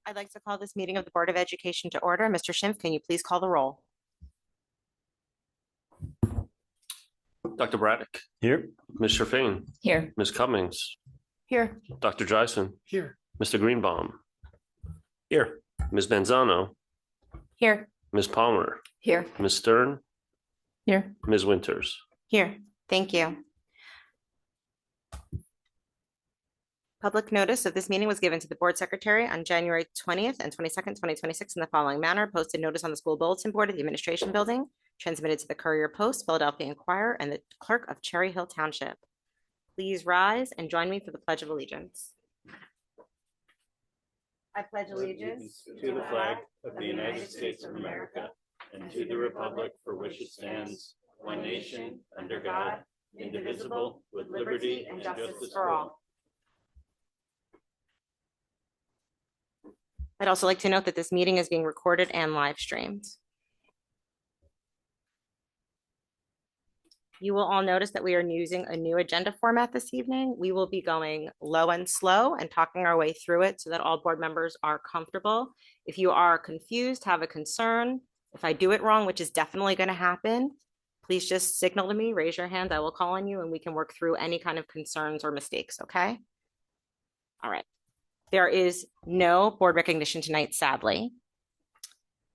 I'd like to call this meeting of the Board of Education to order. Mr. Schimpf, can you please call the roll? Dr. Braddock. Here. Ms. Sherfain. Here. Ms. Cummings. Here. Dr. Dreisen. Here. Mr. Greenbaum. Here. Ms. Manzano. Here. Ms. Palmer. Here. Ms. Stern. Here. Ms. Winters. Here. Thank you. Public notice of this meeting was given to the board secretary on January 20th and 22nd, 2026 in the following manner. Posted notice on the school bulletin board at the administration building, transmitted to the Courier Post, Philadelphia Inquirer, and the clerk of Cherry Hill Township. Please rise and join me for the Pledge of Allegiance. I pledge allegiance to the flag of the United States of America and to the republic for which it stands, one nation, under God, indivisible, with liberty and justice for all. I'd also like to note that this meeting is being recorded and live streamed. You will all notice that we are using a new agenda format this evening. We will be going low and slow and talking our way through it so that all board members are comfortable. If you are confused, have a concern, if I do it wrong, which is definitely going to happen, please just signal to me, raise your hand, I will call on you and we can work through any kind of concerns or mistakes, okay? All right. There is no board recognition tonight, sadly.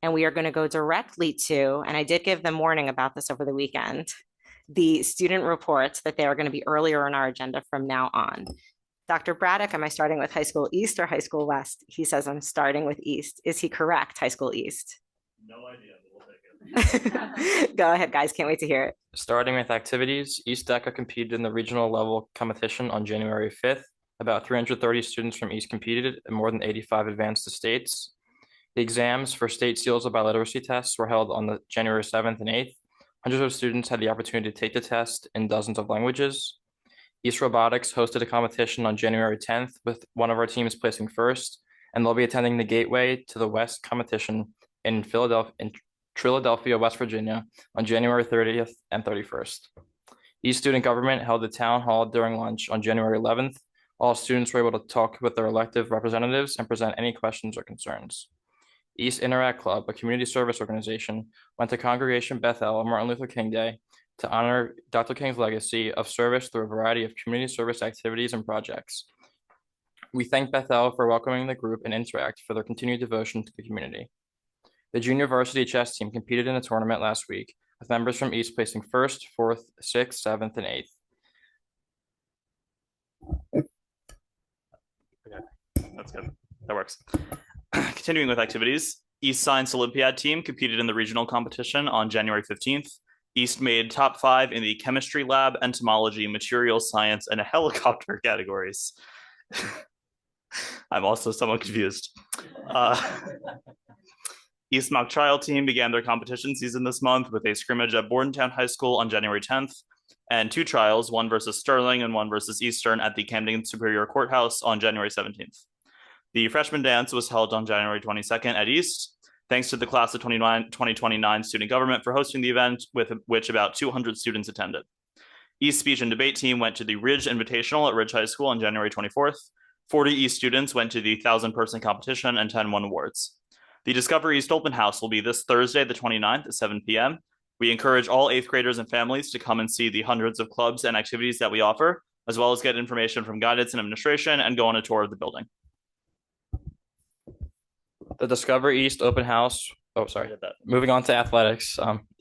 And we are going to go directly to, and I did give them warning about this over the weekend, the student reports that they are going to be earlier in our agenda from now on. Dr. Braddock, am I starting with High School East or High School West? He says I'm starting with East. Is he correct, High School East? No idea, but we'll take it. Go ahead, guys. Can't wait to hear it. Starting with activities, East DECA competed in the regional level competition on January 5th. About 330 students from East competed and more than 85 advanced to states. The exams for state seals of biliteracy tests were held on the January 7th and 8th. Hundreds of students had the opportunity to take the test in dozens of languages. East Robotics hosted a competition on January 10th with one of our teams placing first, and they'll be attending the Gateway to the West competition in Philadelphia, West Virginia on January 30th and 31st. East Student Government held a town hall during lunch on January 11th. All students were able to talk with their elective representatives and present any questions or concerns. East Interact Club, a community service organization, went to Congregation Bethel on Martin Luther King Day to honor Dr. King's legacy of service through a variety of community service activities and projects. We thank Bethel for welcoming the group and Interact for their continued devotion to the community. The junior varsity chess team competed in a tournament last week, with members from East placing 1st, 4th, 6th, 7th, and 8th. That's good. That works. Continuing with activities, East Science Olympiad team competed in the regional competition on January 15th. East made top 5 in the chemistry lab, entomology, material science, and helicopter categories. I'm also somewhat confused. East Mock Trial team began their competition season this month with a scrimmage at Bordentown High School on January 10th and 2 trials, one versus Sterling and one versus Eastern at the Camden Superior Courthouse on January 17th. The freshman dance was held on January 22nd at East. Thanks to the class of 2029 student government for hosting the event, with which about 200 students attended. East speech and debate team went to the Ridge Invitational at Ridge High School on January 24th. 40 East students went to the 1,000-person competition and 10 won awards. The Discover East Open House will be this Thursday, the 29th at 7 p.m. We encourage all 8th graders and families to come and see the hundreds of clubs and activities that we offer, as well as get information from guidance and administration and go on a tour of the building. The Discover East Open House. Moving on to athletics.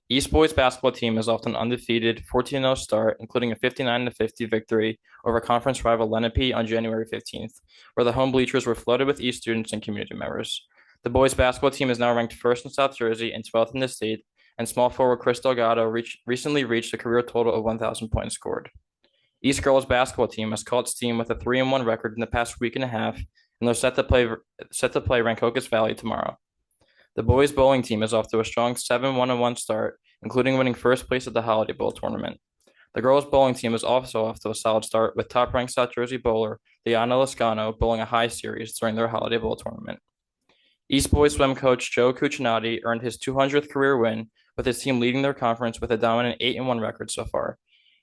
East boys basketball team is off to an undefeated 14-0 start, including a 59-50 victory over conference rival Lenape on January 15th, where the home bleachers were flooded with East students and community members. The boys basketball team is now ranked 1st in South Jersey and 12th in the state, and small forward Chris Delgado recently reached a career total of 1,000 points scored. East girls basketball team has caught steam with a 3-1 record in the past week and a half, and they're set to play Rancocas Valley tomorrow. The boys bowling team is off to a strong 7-1-1 start, including winning first place at the Holiday Bowl tournament. The girls bowling team is also off to a solid start, with top-ranked South Jersey bowler Diana Lascano bowling a high series during their Holiday Bowl tournament. East boys swim coach Joe Cuccinati earned his 200th career win, with his team leading their conference with a dominant 8-1 record so far.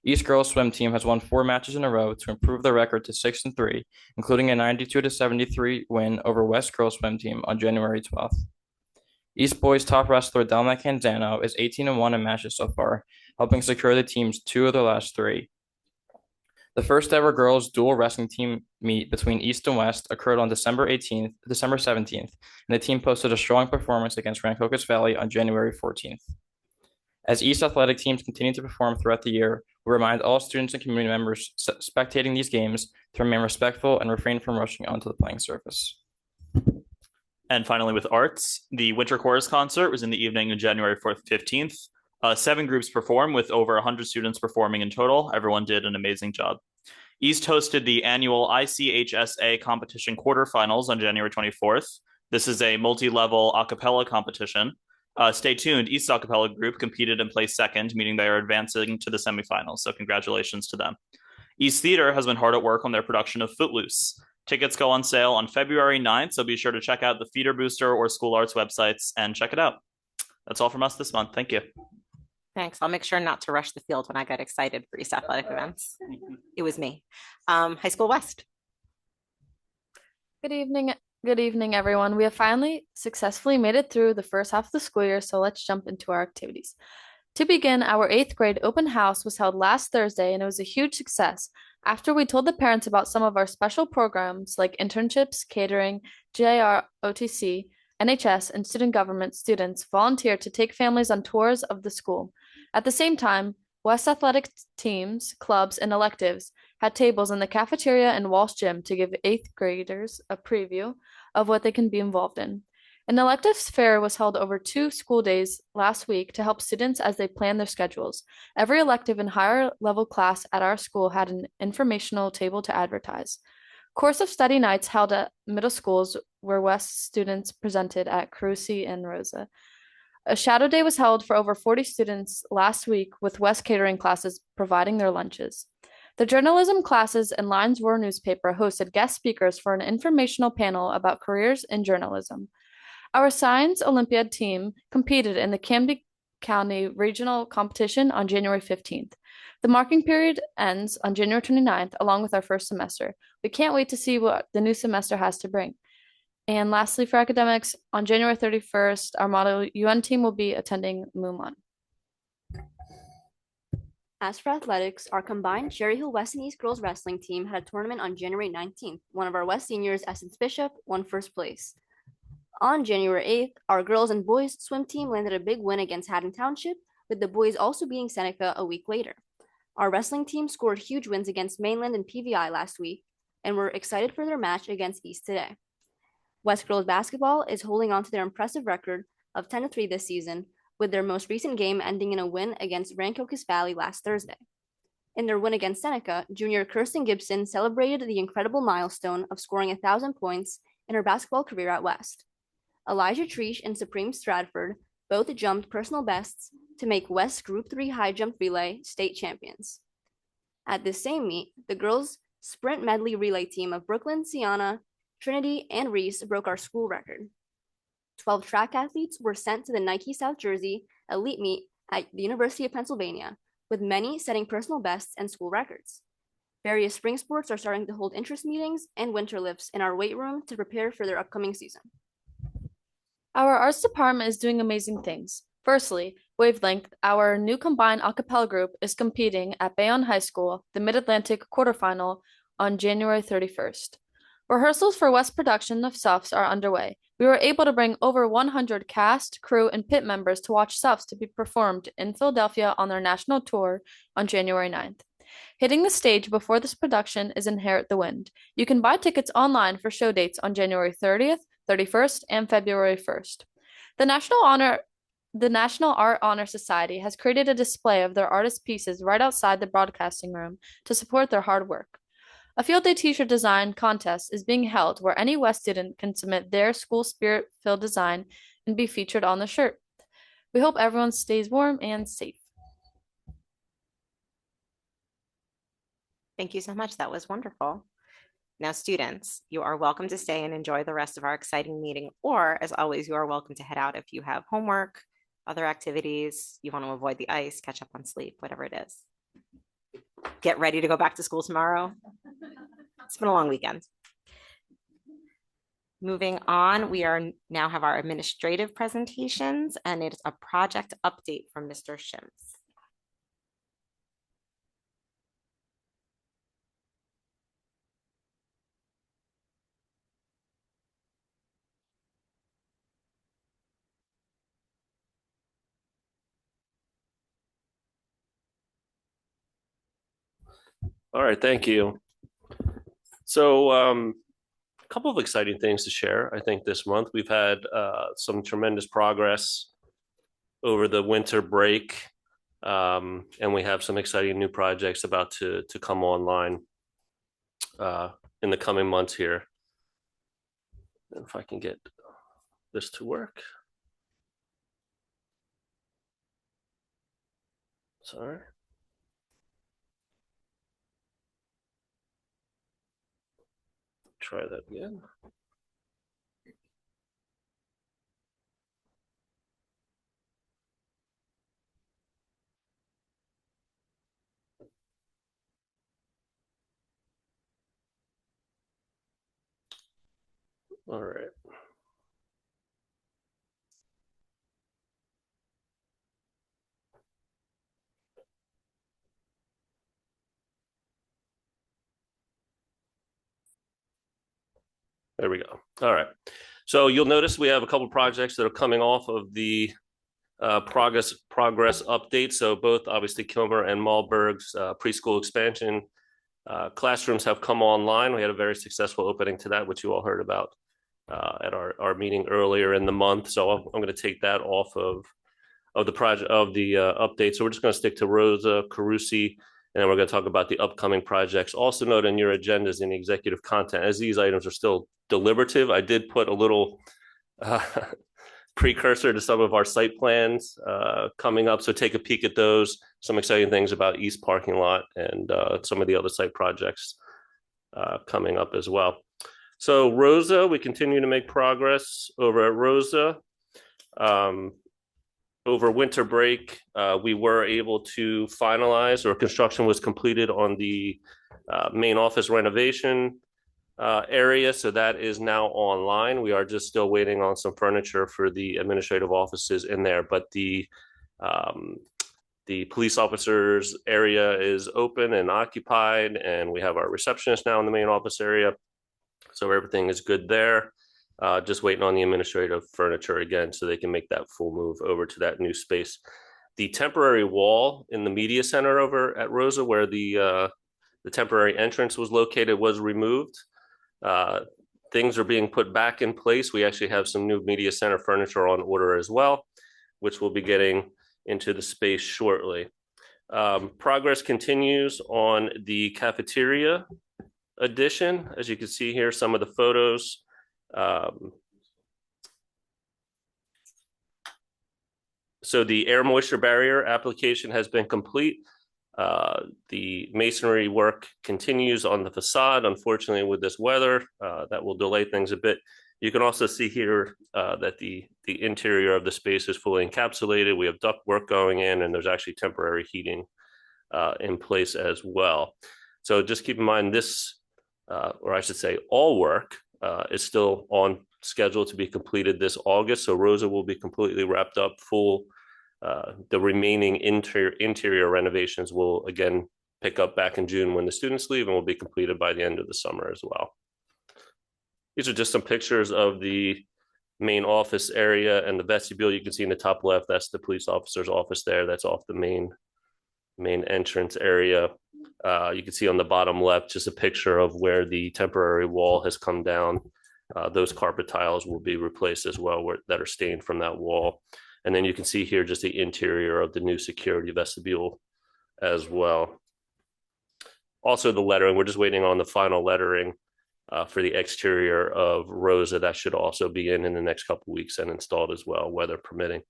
East girls swim team has won 4 matches in a row to improve their record to 6-3, including a 92-73 win over West girls swim team on January 12th. East boys top wrestler Delma Canzano is 18-1 in matches so far, helping secure the team's 2 of their last 3. The first ever girls dual wrestling team meet between East and West occurred on December 17th, and the team posted a strong performance against Rancocas Valley on January 14th. As East athletic teams continue to perform throughout the year, we remind all students and community members spectating these games to remain respectful and refrain from rushing onto the playing surface. And finally, with arts, the Winter Chorus concert was in the evening of January 4th, 15th. 7 groups performed with over 100 students performing in total. Everyone did an amazing job. East hosted the annual ICHSA competition quarterfinals on January 24th. This is a multi-level a cappella competition. Stay tuned. East a cappella group competed and placed second, meaning they are advancing to the semifinals. So congratulations to them. East Theater has been hard at work on their production of Footloose. Tickets go on sale on February 9th, so be sure to check out the Theater Booster or School Arts websites and check it out. That's all from us this month. Thank you. Thanks. I'll make sure not to rush the field when I get excited for East athletic events. It was me. High School West. Good evening. Good evening, everyone. We have finally successfully made it through the first half of the school year, so let's jump into our activities. To begin, our 8th grade open house was held last Thursday, and it was a huge success. After we told the parents about some of our special programs like internships, catering, GIR, OTC, NHS, and student government, students volunteered to take families on tours of the school. At the same time, West athletic teams, clubs, and electives had tables in the cafeteria and Walsh Gym to give 8th graders a preview of what they can be involved in. An electives fair was held over 2 school days last week to help students as they plan their schedules. Every elective and higher level class at our school had an informational table to advertise. Course of study nights held at middle schools where West students presented at Carusi and Rosa. A shadow day was held for over 40 students last week with West catering classes providing their lunches. The journalism classes and Lines Roar newspaper hosted guest speakers for an informational panel about careers in journalism. Our Science Olympiad team competed in the Camden County Regional Competition on January 15th. The marking period ends on January 29th, along with our first semester. We can't wait to see what the new semester has to bring. And lastly, for academics, on January 31st, our Model UN team will be attending Moonlawn. As for athletics, our combined Cherry Hill West and East girls wrestling team had a tournament on January 19th. One of our West seniors, Essence Bishop, won first place. On January 8th, our girls and boys swim team landed a big win against Haddon Township, with the boys also beating Seneca a week later. Our wrestling team scored huge wins against Mainland and PVI last week, and we're excited for their match against East today. West girls basketball is holding on to their impressive record of 10-3 this season, with their most recent game ending in a win against Rancocas Valley last Thursday. In their win against Seneca, junior Kirsten Gibson celebrated the incredible milestone of scoring 1,000 points in her basketball career at West. Elijah Treesh and Supreme Stratford both jumped personal bests to make West Group 3 high jump relay state champions. At this same meet, the girls' sprint medley relay team of Brooklyn, Siena, Trinity, and Reese broke our school record. 12 track athletes were sent to the Nike South Jersey Elite Meet at the University of Pennsylvania, with many setting personal bests and school records. Various spring sports are starting to hold interest meetings and winter lifts in our weight room to prepare for their upcoming season. Our arts department is doing amazing things. Firstly, Wavelength, our new combined a cappella group, is competing at Bayonne High School, the Mid-Atlantic quarterfinal, on January 31st. Rehearsals for West production of Suffs are underway. We were able to bring over 100 cast, crew, and pit members to watch Suffs to be performed in Philadelphia on their national tour on January 9th. Hitting the stage before this production is Inherit the Wind. You can buy tickets online for show dates on January 30th, 31st, and February 1st. The National Art Honor Society has created a display of their artist pieces right outside the broadcasting room to support their hard work. A field day t-shirt design contest is being held where any West student can submit their school spirit-filled design and be featured on the shirt. We hope everyone stays warm and safe. Thank you so much. That was wonderful. Now, students, you are welcome to stay and enjoy the rest of our exciting meeting, or as always, you are welcome to head out if you have homework, other activities, you want to avoid the ice, catch up on sleep, whatever it is. get ready to go back to school tomorrow. It's been a long weekend. Moving on, we are now have our administrative presentations, and it's a project update from Mr. Shims. All right, thank you. So a couple of exciting things to share. I think this month we've had some tremendous progress over the winter break, and we have some exciting new projects about to come online in the coming months here. If I can get this to work. Sorry. Try that again. All right. There we go. All right. So you'll notice we have a couple projects that are coming off of the progress update. So both obviously Kilmer and Malberg's preschool expansion classrooms have come online. We had a very successful opening to that, which you all heard about at our meeting earlier in the month. So I'm going to take that off of the project of the update. So we're just going to stick to Rosa, Carusi, and then we're going to talk about the upcoming projects. Also note in your agendas in the executive content, as these items are still deliberative, I did put a little precursor to some of our site plans coming up. So take a peek at those, some exciting things about East Parking Lot and some of the other site projects coming up as well. So Rosa, we continue to make progress over at Rosa. Over winter break, we were able to finalize, or construction was completed on the main office renovation area. So that is now online. We are just still waiting on some furniture for the administrative offices in there, but the police officers area is open and occupied, and we have our receptionist now in the main office area. So everything is good there. Just waiting on the administrative furniture again so they can make that full move over to that new space. The temporary wall in the media center over at Rosa, where the temporary entrance was located, was removed. Things are being put back in place. We actually have some new media center furniture on order as well, which we'll be getting into the space shortly. Progress continues on the cafeteria addition. As you can see here, some of the photos. So the air moisture barrier application has been complete. The masonry work continues on the facade. Unfortunately, with this weather, that will delay things a bit. You can also see here that the interior of the space is fully encapsulated. We have duct work going in, and there's actually temporary heating in place as well. So just keep in mind this, or I should say all work is still on schedule to be completed this August. So Rosa will be completely wrapped up full. The remaining interior renovations will again pick up back in June when the students leave, and will be completed by the end of the summer as well. These are just some pictures of the main office area and the vestibule. You can see in the top left, that's the police officer's office there. That's off the main entrance area. You can see on the bottom left just a picture of where the temporary wall has come down. Those carpet tiles will be replaced as well that are stained from that wall. And then you can see here just the interior of the new security vestibule as well. Also the lettering, we're just waiting on the final lettering for the exterior of Rosa. That should also be in the next couple of weeks and installed as well, weather permitting.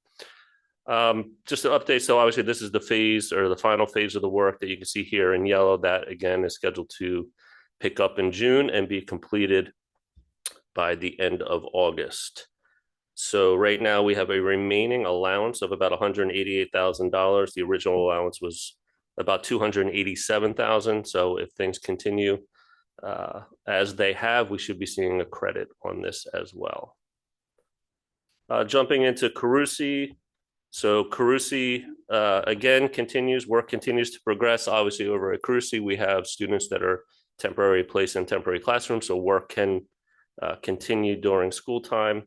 Just to update, so obviously this is the phase or the final phase of the work that you can see here in yellow. That again is scheduled to pick up in June and be completed by the end of August. So right now we have a remaining allowance of about $188,000. The original allowance was about 287,000. So if things continue as they have, we should be seeing a credit on this as well. Jumping into Carusi. So Carusi, again, work continues to progress. Obviously over at Carusi, we have students that are temporarily placed in temporary classrooms, so work can continue during school time.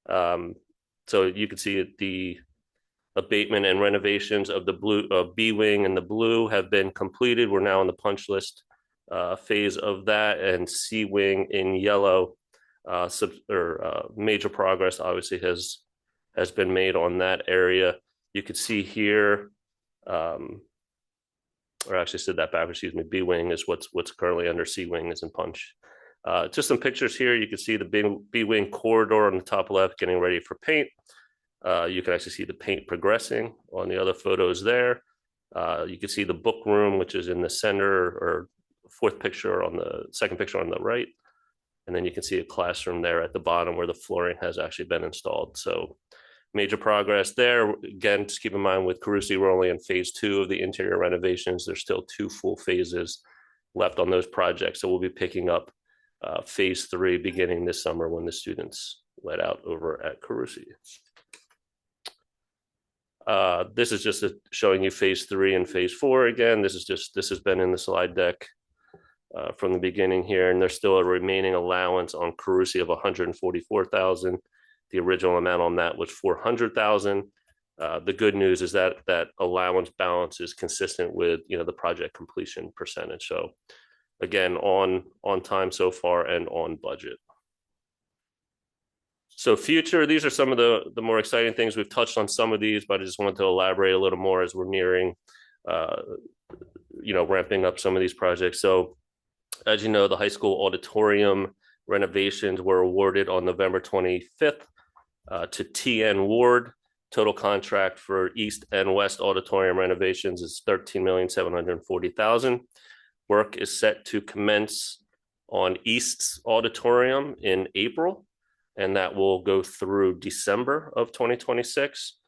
So you can see the abatement and renovations of the B wing and the blue have been completed. We're now on the punch list phase of that, and C wing in yellow, major progress obviously has been made on that area. You could see here, or actually said that backwards, excuse me, B wing is what's currently under C wing is in punch. Just some pictures here. You can see the B wing corridor on the top left getting ready for paint. You can actually see the paint progressing on the other photos there. You can see the book room, which is in the center, or fourth picture on the second picture on the right. And then you can see a classroom there at the bottom where the flooring has actually been installed. So major progress there. Again, just keep in mind with Carusi, we're only in phase 2 of the interior renovations. There's still 2 full phases left on those projects. So we'll be picking up phase 3 beginning this summer when the students let out over at Carusi. This is just showing you phase 3 and phase 4 again. This has been in the slide deck from the beginning here, and there's still a remaining allowance on Carusi of 144,000. The original amount on that was 400,000. The good news is that that allowance balance is consistent with the project completion percentage. So again, on time so far and on budget. So future, these are some of the more exciting things. We've touched on some of these, but I just wanted to elaborate a little more as we're nearing, ramping up some of these projects. So as you know, the high school auditorium renovations were awarded on November 25th to TN Ward. Total contract for East and West auditorium renovations is $13,740,000. Work is set to commence on East's auditorium in April, and that will go through December of 2026.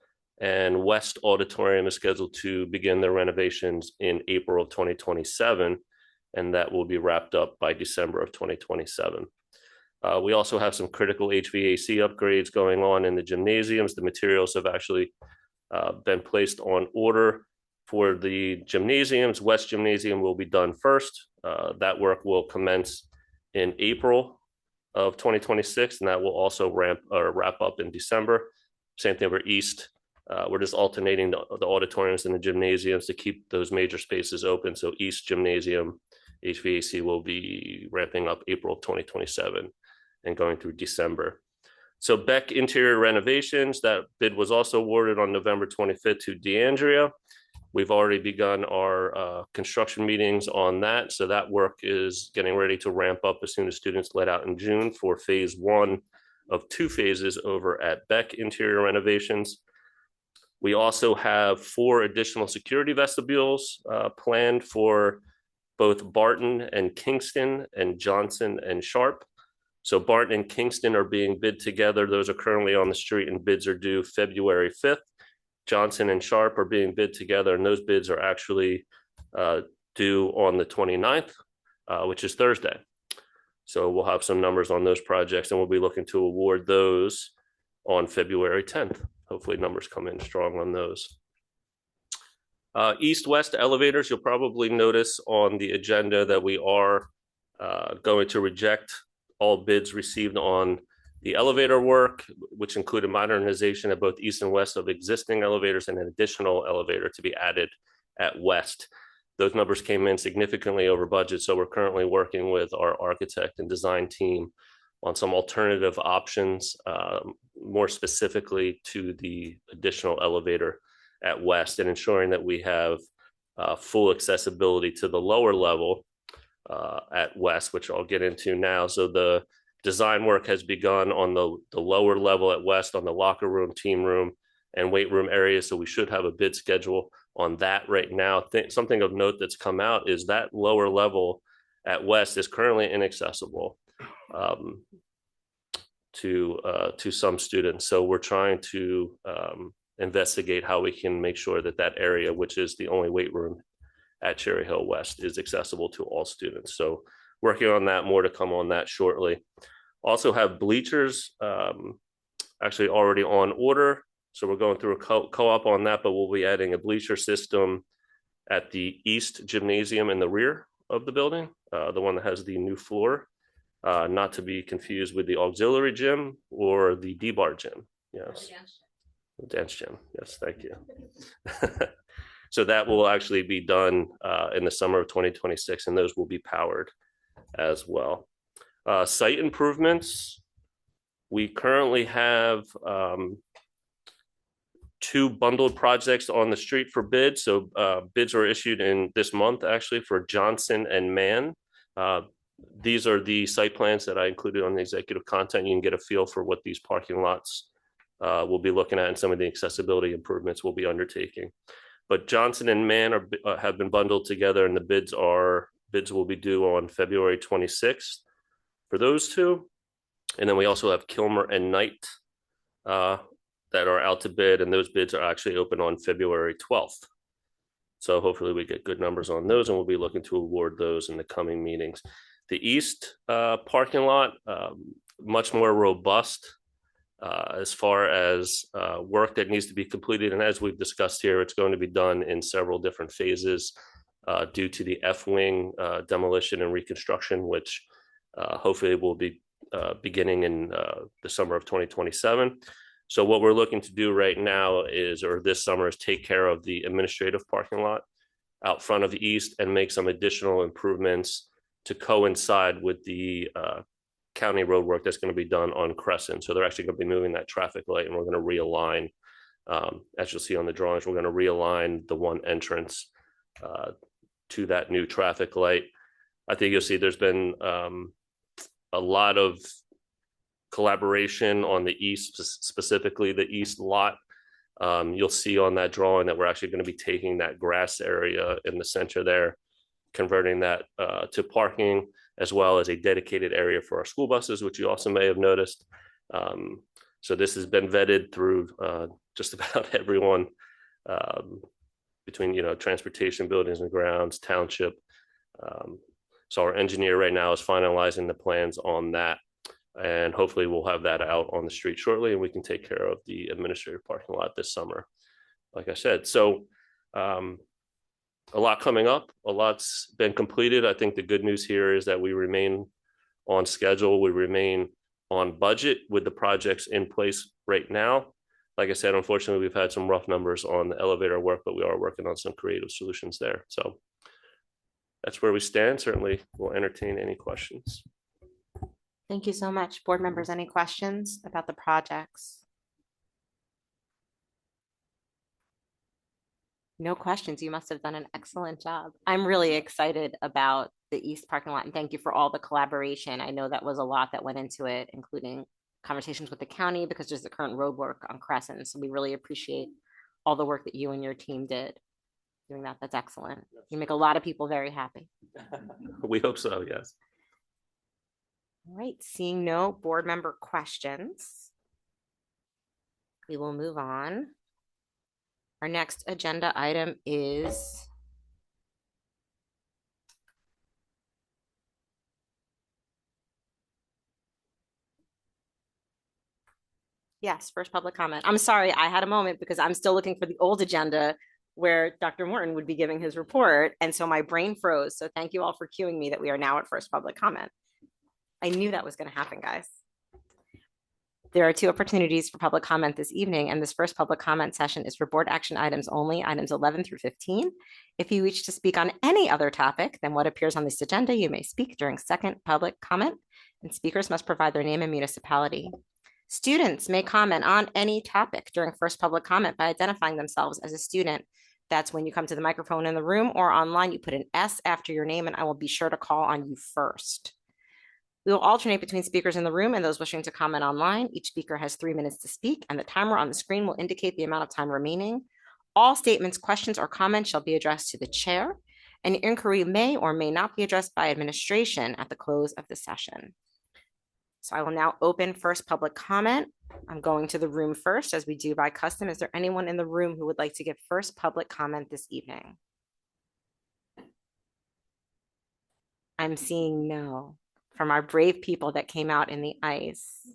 And West Auditorium is scheduled to begin their renovations in April of 2027, and that will be wrapped up by December of 2027. We also have some critical HVAC upgrades going on in the gymnasiums. The materials have actually been placed on order for the gymnasiums. West Gymnasium will be done first. That work will commence in April of 2026, and that will also wrap up in December. Same thing for East. We're just alternating the auditoriums and the gymnasiums to keep those major spaces open. So East Gymnasium HVAC will be ramping up April of 2027 and going through December. So Beck interior renovations, that bid was also awarded on November 25th to DeAndrea. We've already begun our construction meetings on that. So that work is getting ready to ramp up as soon as students let out in June for phase 1 of 2 phases over at Beck interior renovations. We also have 4 additional security vestibules planned for both Barton and Kingston and Johnson and Sharp. So Barton and Kingston are being bid together. Those are currently on the street and bids are due February 5th. Johnson and Sharp are being bid together, and those bids are actually due on the 29th, which is Thursday. So we'll have some numbers on those projects, and we'll be looking to award those on February 10th. Hopefully numbers come in strong on those. East-West elevators, you'll probably notice on the agenda that we are going to reject all bids received on the elevator work, which included modernization at both East and West of existing elevators and an additional elevator to be added at West. Those numbers came in significantly over budget, so we're currently working with our architect and design team on some alternative options, more specifically to the additional elevator at West, and ensuring that we have full accessibility to the lower level at West, which I'll get into now. So the design work has begun on the lower level at West on the locker room, team room, and weight room areas. So we should have a bid schedule on that right now. Something of note that's come out is that lower level at West is currently inaccessible to some students. So we're trying to investigate how we can make sure that that area, which is the only weight room at Cherry Hill West is accessible to all students. So working on that, more to come on that shortly. Also have bleachers actually already on order. So we're going through a co-op on that, but we'll be adding a bleacher system at the East Gymnasium in the rear of the building, the one that has the new floor, not to be confused with the auxiliary gym or the D-bar gym. Yes. The dance gym. Yes, thank you. So that will actually be done in the summer of 2026, and those will be powered as well. Site improvements. We currently have 2 bundled projects on the street for bid. So bids were issued in this month actually for Johnson and Mann. These are the site plans that I included on the executive content. You can get a feel for what these parking lots we'll be looking at and some of the accessibility improvements we'll be undertaking. But Johnson and Mann have been bundled together, and the bids will be due on February 26th for those 2. And then we also have Kilmer and Knight that are out to bid, and those bids are actually open on February 12th. So hopefully we get good numbers on those, and we'll be looking to award those in the coming meetings. The East parking lot, much more robust as far as work that needs to be completed. And as we've discussed here, it's going to be done in several different phases due to the F-wing demolition and reconstruction, which hopefully will be beginning in the summer of 2027. So what we're looking to do right now this summer is take care of the administrative parking lot out front of the East and make some additional improvements to coincide with the county road work that's going to be done on Crescent. So they're actually going to be moving that traffic light, and we're going to realign, as you'll see on the drawings, we're going to realign the one entrance to that new traffic light. I think you'll see there's been a lot of collaboration on the East, specifically the East lot. You'll see on that drawing that we're actually going to be taking that grass area in the center there, converting that to parking, as well as a dedicated area for our school buses, which you also may have noticed. So this has been vetted through just about everyone between, transportation, buildings and grounds, township. So our engineer right now is finalizing the plans on that, and hopefully we'll have that out on the street shortly, and we can take care of the administrative parking lot this summer, like I said. So a lot coming up, a lot's been completed. I think the good news here is that we remain on schedule. We remain on budget with the projects in place right now. Like I said, unfortunately, we've had some rough numbers on the elevator work, but we are working on some creative solutions there. So that's where we stand. Certainly we'll entertain any questions. Thank you so much. Board members, any questions about the projects? No questions. You must have done an excellent job. I'm really excited about the East parking lot, and thank you for all the collaboration. I know that was a lot that went into it, including conversations with the county because there's the current road work on Crescent. So we really appreciate all the work that you and your team did doing that. That's excellent. You make a lot of people very happy. We hope so, yes. All right, seeing no board member questions, we will move on. Our next agenda item is first public comment. I'm sorry, I had a moment because I'm still looking for the old agenda where Dr. Morton would be giving his report. And so my brain froze. So thank you all for cueing me that we are now at first public comment. I knew that was going to happen, guys. There are 2 opportunities for public comment this evening, and this first public comment session is for board action items only, items 11 through 15. If you wish to speak on any other topic than what appears on this agenda, you may speak during second public comment, and speakers must provide their name and municipality. Students may comment on any topic during first public comment by identifying themselves as a student. That's when you come to the microphone in the room or online, you put an S after your name, and I will be sure to call on you first. We will alternate between speakers in the room and those wishing to comment online. Each speaker has 3 minutes to speak, and the timer on the screen will indicate the amount of time remaining. All statements, questions, or comments shall be addressed to the chair. An inquiry may or may not be addressed by administration at the close of the session. So I will now open first public comment. I'm going to the room first, as we do by custom. Is there anyone in the room who would like to give first public comment this evening? I'm seeing no from our brave people that came out in the ice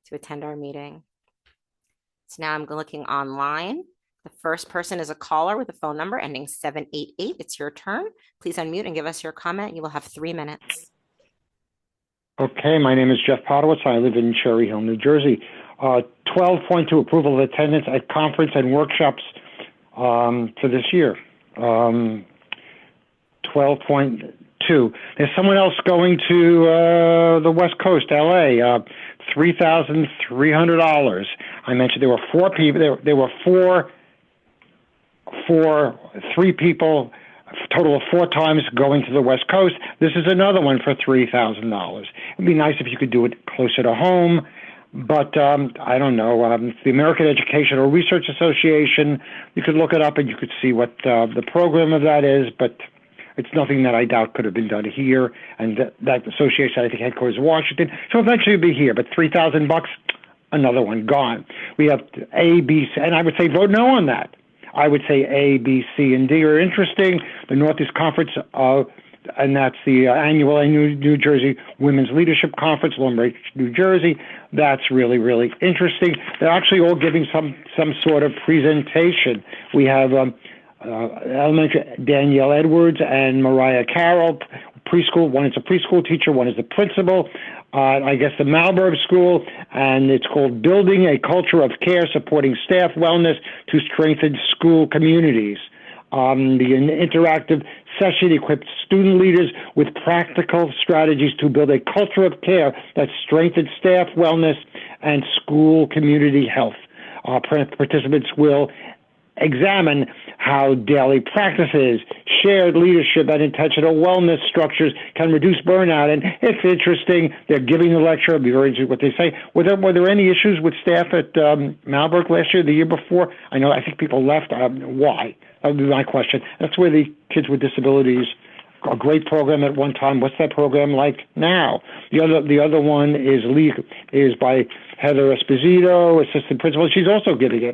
to attend our meeting. So now I'm looking online. The first person is a caller with a phone number ending 788. It's your turn. Please unmute and give us your comment. You will have 3 minutes. Okay, my name is Jeff Podowitz. I live in Cherry Hill, New Jersey. 12.2 approval of attendance at conference and workshops for this year. 12.2. There's someone else going to the West Coast, LA, $3,300. I mentioned there were 4 people. There were three people, a total of 4 times going to the West Coast. This is another one for $3,000. It'd be nice if you could do it closer to home, but I don't know. The American Educational Research Association, you could look it up and you could see what the program of that is, but it's nothing that I doubt could have been done here. And that association, I think, headquarters in Washington. So eventually it'll be here, but $3,000, another one gone. We have A, B, C, and I would say vote no on that. I would say A, B, C, and D are interesting. The Northeast Conference, and that's the annual New Jersey Women's Leadership Conference, Long Beach, New Jersey. That's really, really interesting. They're actually all giving some sort of presentation. We have elementary Danielle Edwards and Mariah Carroll, preschool. One is a preschool teacher, one is the principal. I guess the Malberg School, and it's called Building a Culture of Care, Supporting Staff Wellness to Strengthen School Communities. The interactive session equips student leaders with practical strategies to build a culture of care that strengthens staff wellness and school community health. Participants will examine how daily practices, shared leadership, and intentional wellness structures can reduce burnout. And it's interesting. They're giving the lecture. I'll be very interested what they say. Were there any issues with staff at Malberg last year, the year before? I think people left. Why? That would be my question. That's where the kids with disabilities, a great program at one time. What's that program like now? The other one is by Heather Esposito, assistant principal. She's also giving a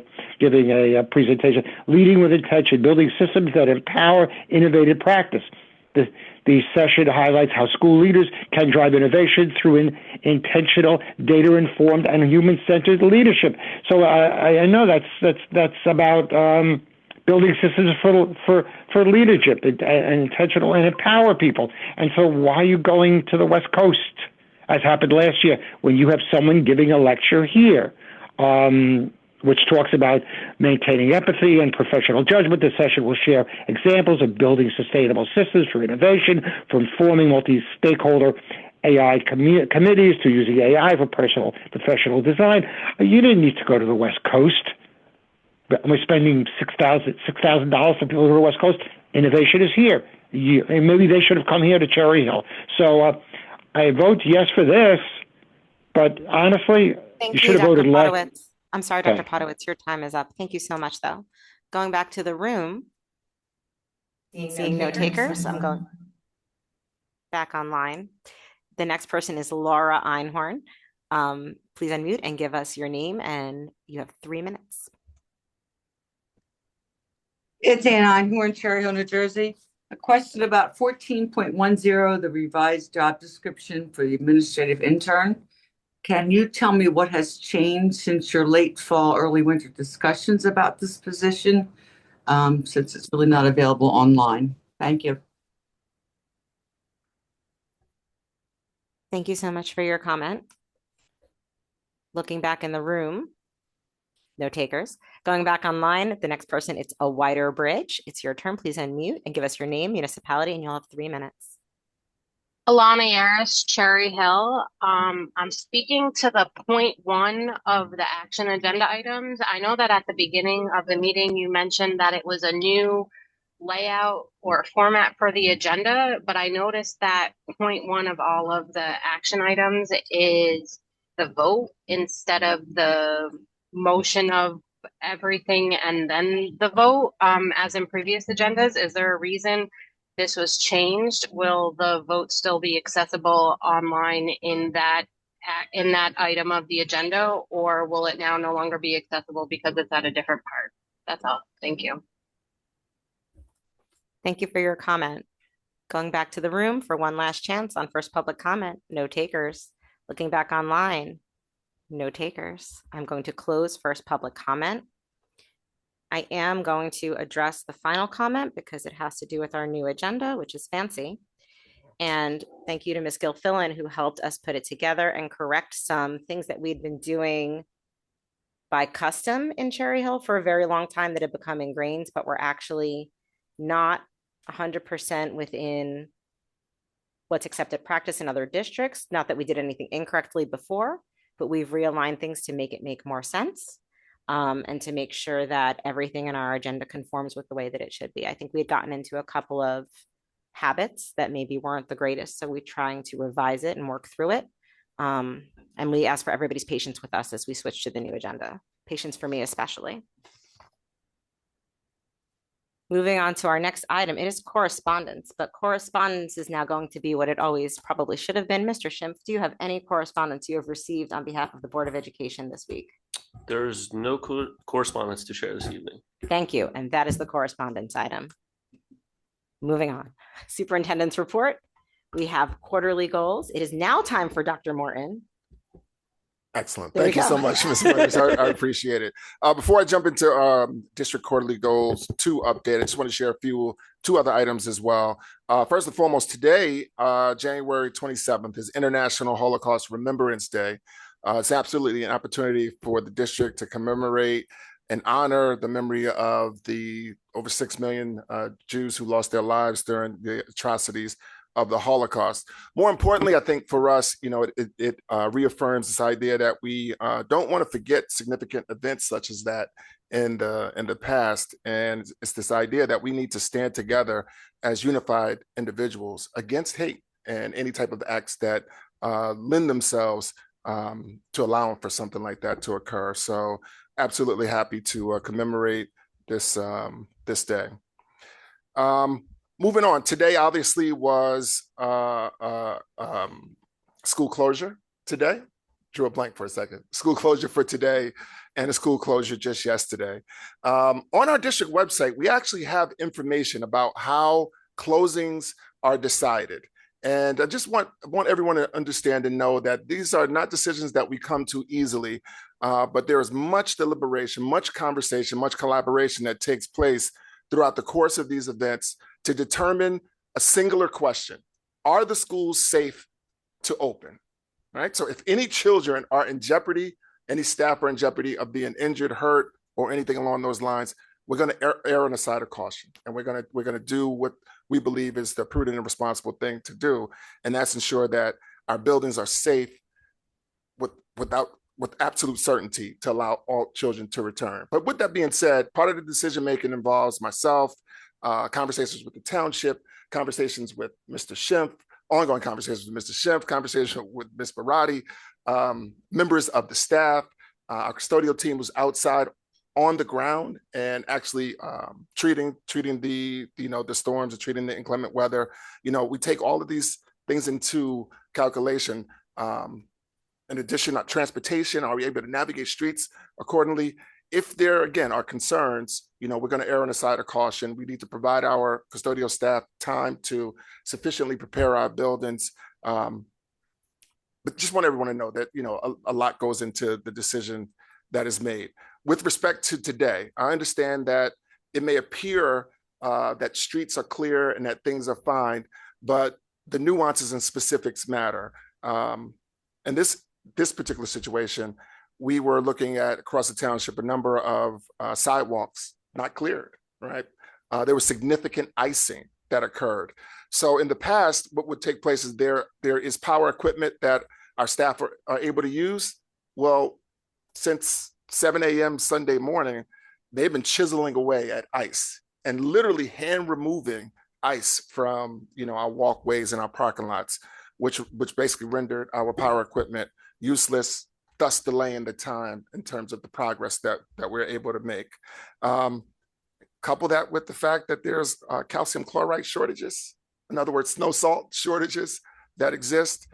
presentation, Leading with Intention, Building Systems that Empower Innovative Practice. The session highlights how school leaders can drive innovation through intentional, data-informed, and human-centered leadership. So I know that's about building systems for leadership and intentional and empower people. And so why are you going to the West Coast, as happened last year, when you have someone giving a lecture here, which talks about maintaining empathy and professional judgment? The session will share examples of building sustainable systems for innovation, from forming multi-stakeholder AI committees to using AI for professional design. You didn't need to go to the West Coast. We're spending $6,000 for people to go to the West Coast. Innovation is here. And maybe they should have come here to Cherry Hill. So I vote yes for this, but honestly, you should have voted left. I'm sorry, Dr. Podowitz, your time is up. Thank you so much, though. Going back to the room, seeing no takers, I'm going back online. The next person is Laura Einhorn. Please unmute and give us your name, and you have 3 minutes. It's Ann Einhorn, Cherry Hill, New Jersey. A question about 14.10, the revised job description for the administrative intern. Can you tell me what has changed since your late fall, early winter discussions about this position, since it's really not available online? Thank you. Thank you so much for your comment. Looking back in the room, no takers. Going back online, the next person, it's a wider bridge. It's your turn. Please unmute and give us your name, municipality, and you'll have 3 minutes. Alana Yaris, Cherry Hill. I'm speaking to the point 1 of the action agenda items. I know that at the beginning of the meeting, you mentioned that it was a new layout or format for the agenda, but I noticed that point 1 of all of the action items is the vote instead of the motion of everything and then the vote, as in previous agendas. Is there a reason this was changed? Will the vote still be accessible online in that item of the agenda, or will it now no longer be accessible because it's at a different part? That's all. Thank you. Thank you for your comment. Going back to the room for one last chance on first public comment, no takers. Looking back online, no takers. I'm going to close first public comment. I am going to address the final comment because it has to do with our new agenda, which is fancy. And thank you to Ms. Gilfillan, who helped us put it together and correct some things that we'd been doing by custom in Cherry Hill for a very long time that had become ingrained, but were actually not 100% within what's accepted practice in other districts. Not that we did anything incorrectly before, but we've realigned things to make it make more sense. And to make sure that everything in our agenda conforms with the way that it should be. I think we had gotten into a couple of habits that maybe weren't the greatest, so we're trying to revise it and work through it. And we ask for everybody's patience with us as we switch to the new agenda. Patience for me especially. Moving on to our next item, it is correspondence, but correspondence is now going to be what it always probably should have been. Mr. Schimpf, do you have any correspondence you have received on behalf of the Board of Education this week? There's no correspondence to share this evening. Thank you. And that is the correspondence item. Moving on. Superintendent's report. We have quarterly goals. It is now time for Dr. Morton. Excellent. Thank you so much, Ms. Williams. I appreciate it. Before I jump into district quarterly goals 2 update, I just want to share two other items as well. First and foremost, today, January 27th, is International Holocaust Remembrance Day. It's absolutely an opportunity for the district to commemorate and honor the memory of the over 6 million Jews who lost their lives during the atrocities of the Holocaust. More importantly, I think for us, it reaffirms this idea that we don't want to forget significant events such as that in the past. And it's this idea that we need to stand together as unified individuals against hate and any type of acts that lend themselves to allowing for something like that to occur. So absolutely happy to commemorate this day. Moving on, today obviously was school closure today. Drew a blank for a second. School closure for today and a school closure just yesterday. On our district website, we actually have information about how closings are decided. And I just want everyone to understand and know that these are not decisions that we come to easily, but there is much deliberation, much conversation, much collaboration that takes place throughout the course of these events to determine a singular question: are the schools safe to open? Right? So if any children are in jeopardy, any staff are in jeopardy of being injured, hurt, or anything along those lines, we're going to err on the side of caution, and we're going to do what we believe is the prudent and responsible thing to do, and that's ensure that our buildings are safe with absolute certainty to allow all children to return. But with that being said, part of the decision making involves myself, conversations with the township, conversations with Mr. Schimpf, ongoing conversations with Mr. Schimpf, conversation with Ms. Barati, members of the staff. Our custodial team was outside on the ground and actually treating the the storms and treating the inclement weather. We take all of these things into calculation. In addition, transportation, are we able to navigate streets accordingly? If there, again, are concerns, we're going to err on the side of caution. We need to provide our custodial staff time to sufficiently prepare our buildings. But just want everyone to know that, a lot goes into the decision that is made. With respect to today, I understand that it may appear that streets are clear and that things are fine, but the nuances and specifics matter. And this particular situation, we were looking at across the township a number of sidewalks not cleared, right? There was significant icing that occurred. So in the past, what would take place is there is power equipment that our staff are able to use. Well, since 7 a.m. Sunday morning, they've been chiseling away at ice and literally hand removing ice from our walkways and our parking lots, which basically rendered our power equipment useless, thus delaying the time in terms of the progress that we're able to make. Couple that with the fact that there's calcium chloride shortages, in other words, snow salt shortages that exist,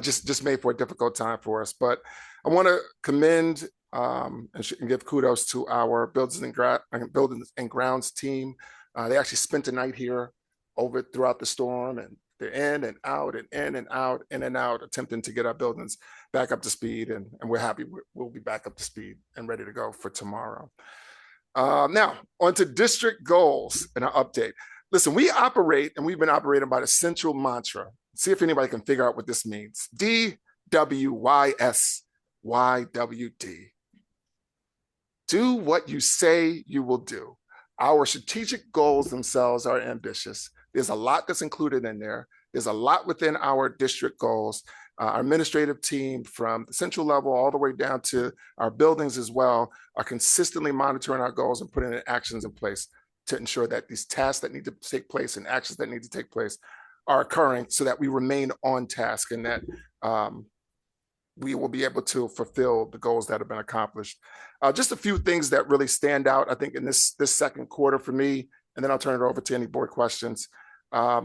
just made for a difficult time for us. But I want to commend and give kudos to our buildings and grounds team. They actually spent the night here over throughout the storm, and they're in and out and in and out, in and out, attempting to get our buildings back up to speed. And we're happy we'll be back up to speed and ready to go for tomorrow. Now, on to district goals and our update. Listen, we operate, and we've been operating by the central mantra. See if anybody can figure out what this means. DWYSYWD. Do what you say you will do. Our strategic goals themselves are ambitious. There's a lot that's included in there. There's a lot within our district goals. Our administrative team, from the central level all the way down to our buildings as well, are consistently monitoring our goals and putting actions in place to ensure that these tasks that need to take place and actions that need to take place are occurring, so that we remain on task and that we will be able to fulfill the goals that have been accomplished. Just a few things that really stand out, I think, in this second quarter for me, and then I'll turn it over to any board questions. I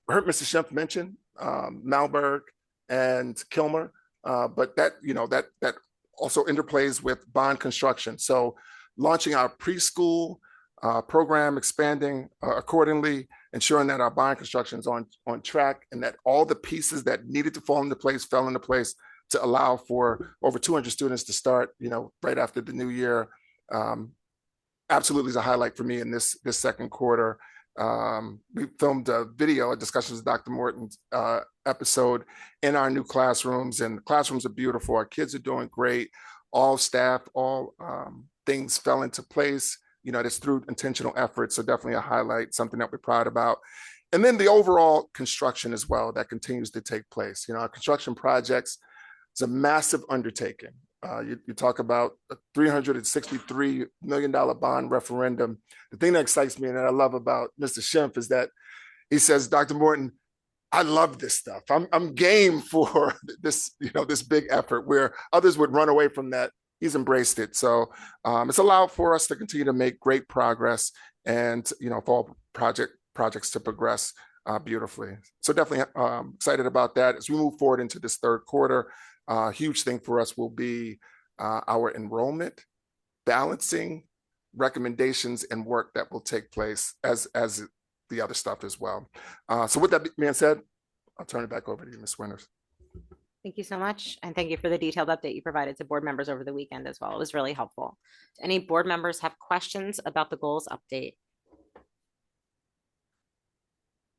heard Mr. Schimpf mention Malberg and Kilmer, but that also interplays with bond construction. So launching our preschool program, expanding accordingly, ensuring that our bond construction is on track, and that all the pieces that needed to fall into place fell into place to allow for over 200 students to start, right after the new year. Absolutely is a highlight for me in this second quarter. We filmed a video, a discussions with Dr. Morton's episode in our new classrooms, and the classrooms are beautiful. Our kids are doing great. All staff, all things fell into place. That's through intentional effort. So definitely a highlight, something that we're proud about. And then the overall construction as well that continues to take place. Our construction projects, it's a massive undertaking. You talk about a $363 million bond referendum. The thing that excites me and that I love about Mr. Schimpf is that he says, Dr. Morton, I love this stuff. I'm game for this, this big effort, where others would run away from that. He's embraced it. So it's allowed for us to continue to make great progress, and for all projects to progress beautifully. So definitely excited about that. As we move forward into this third quarter, a huge thing for us will be our enrollment, balancing recommendations and work that will take place as the other stuff as well. So with that being said, I'll turn it back over to you, Ms. Winters. Thank you so much. And thank you for the detailed update you provided to board members over the weekend as well. It was really helpful. Do any board members have questions about the goals update?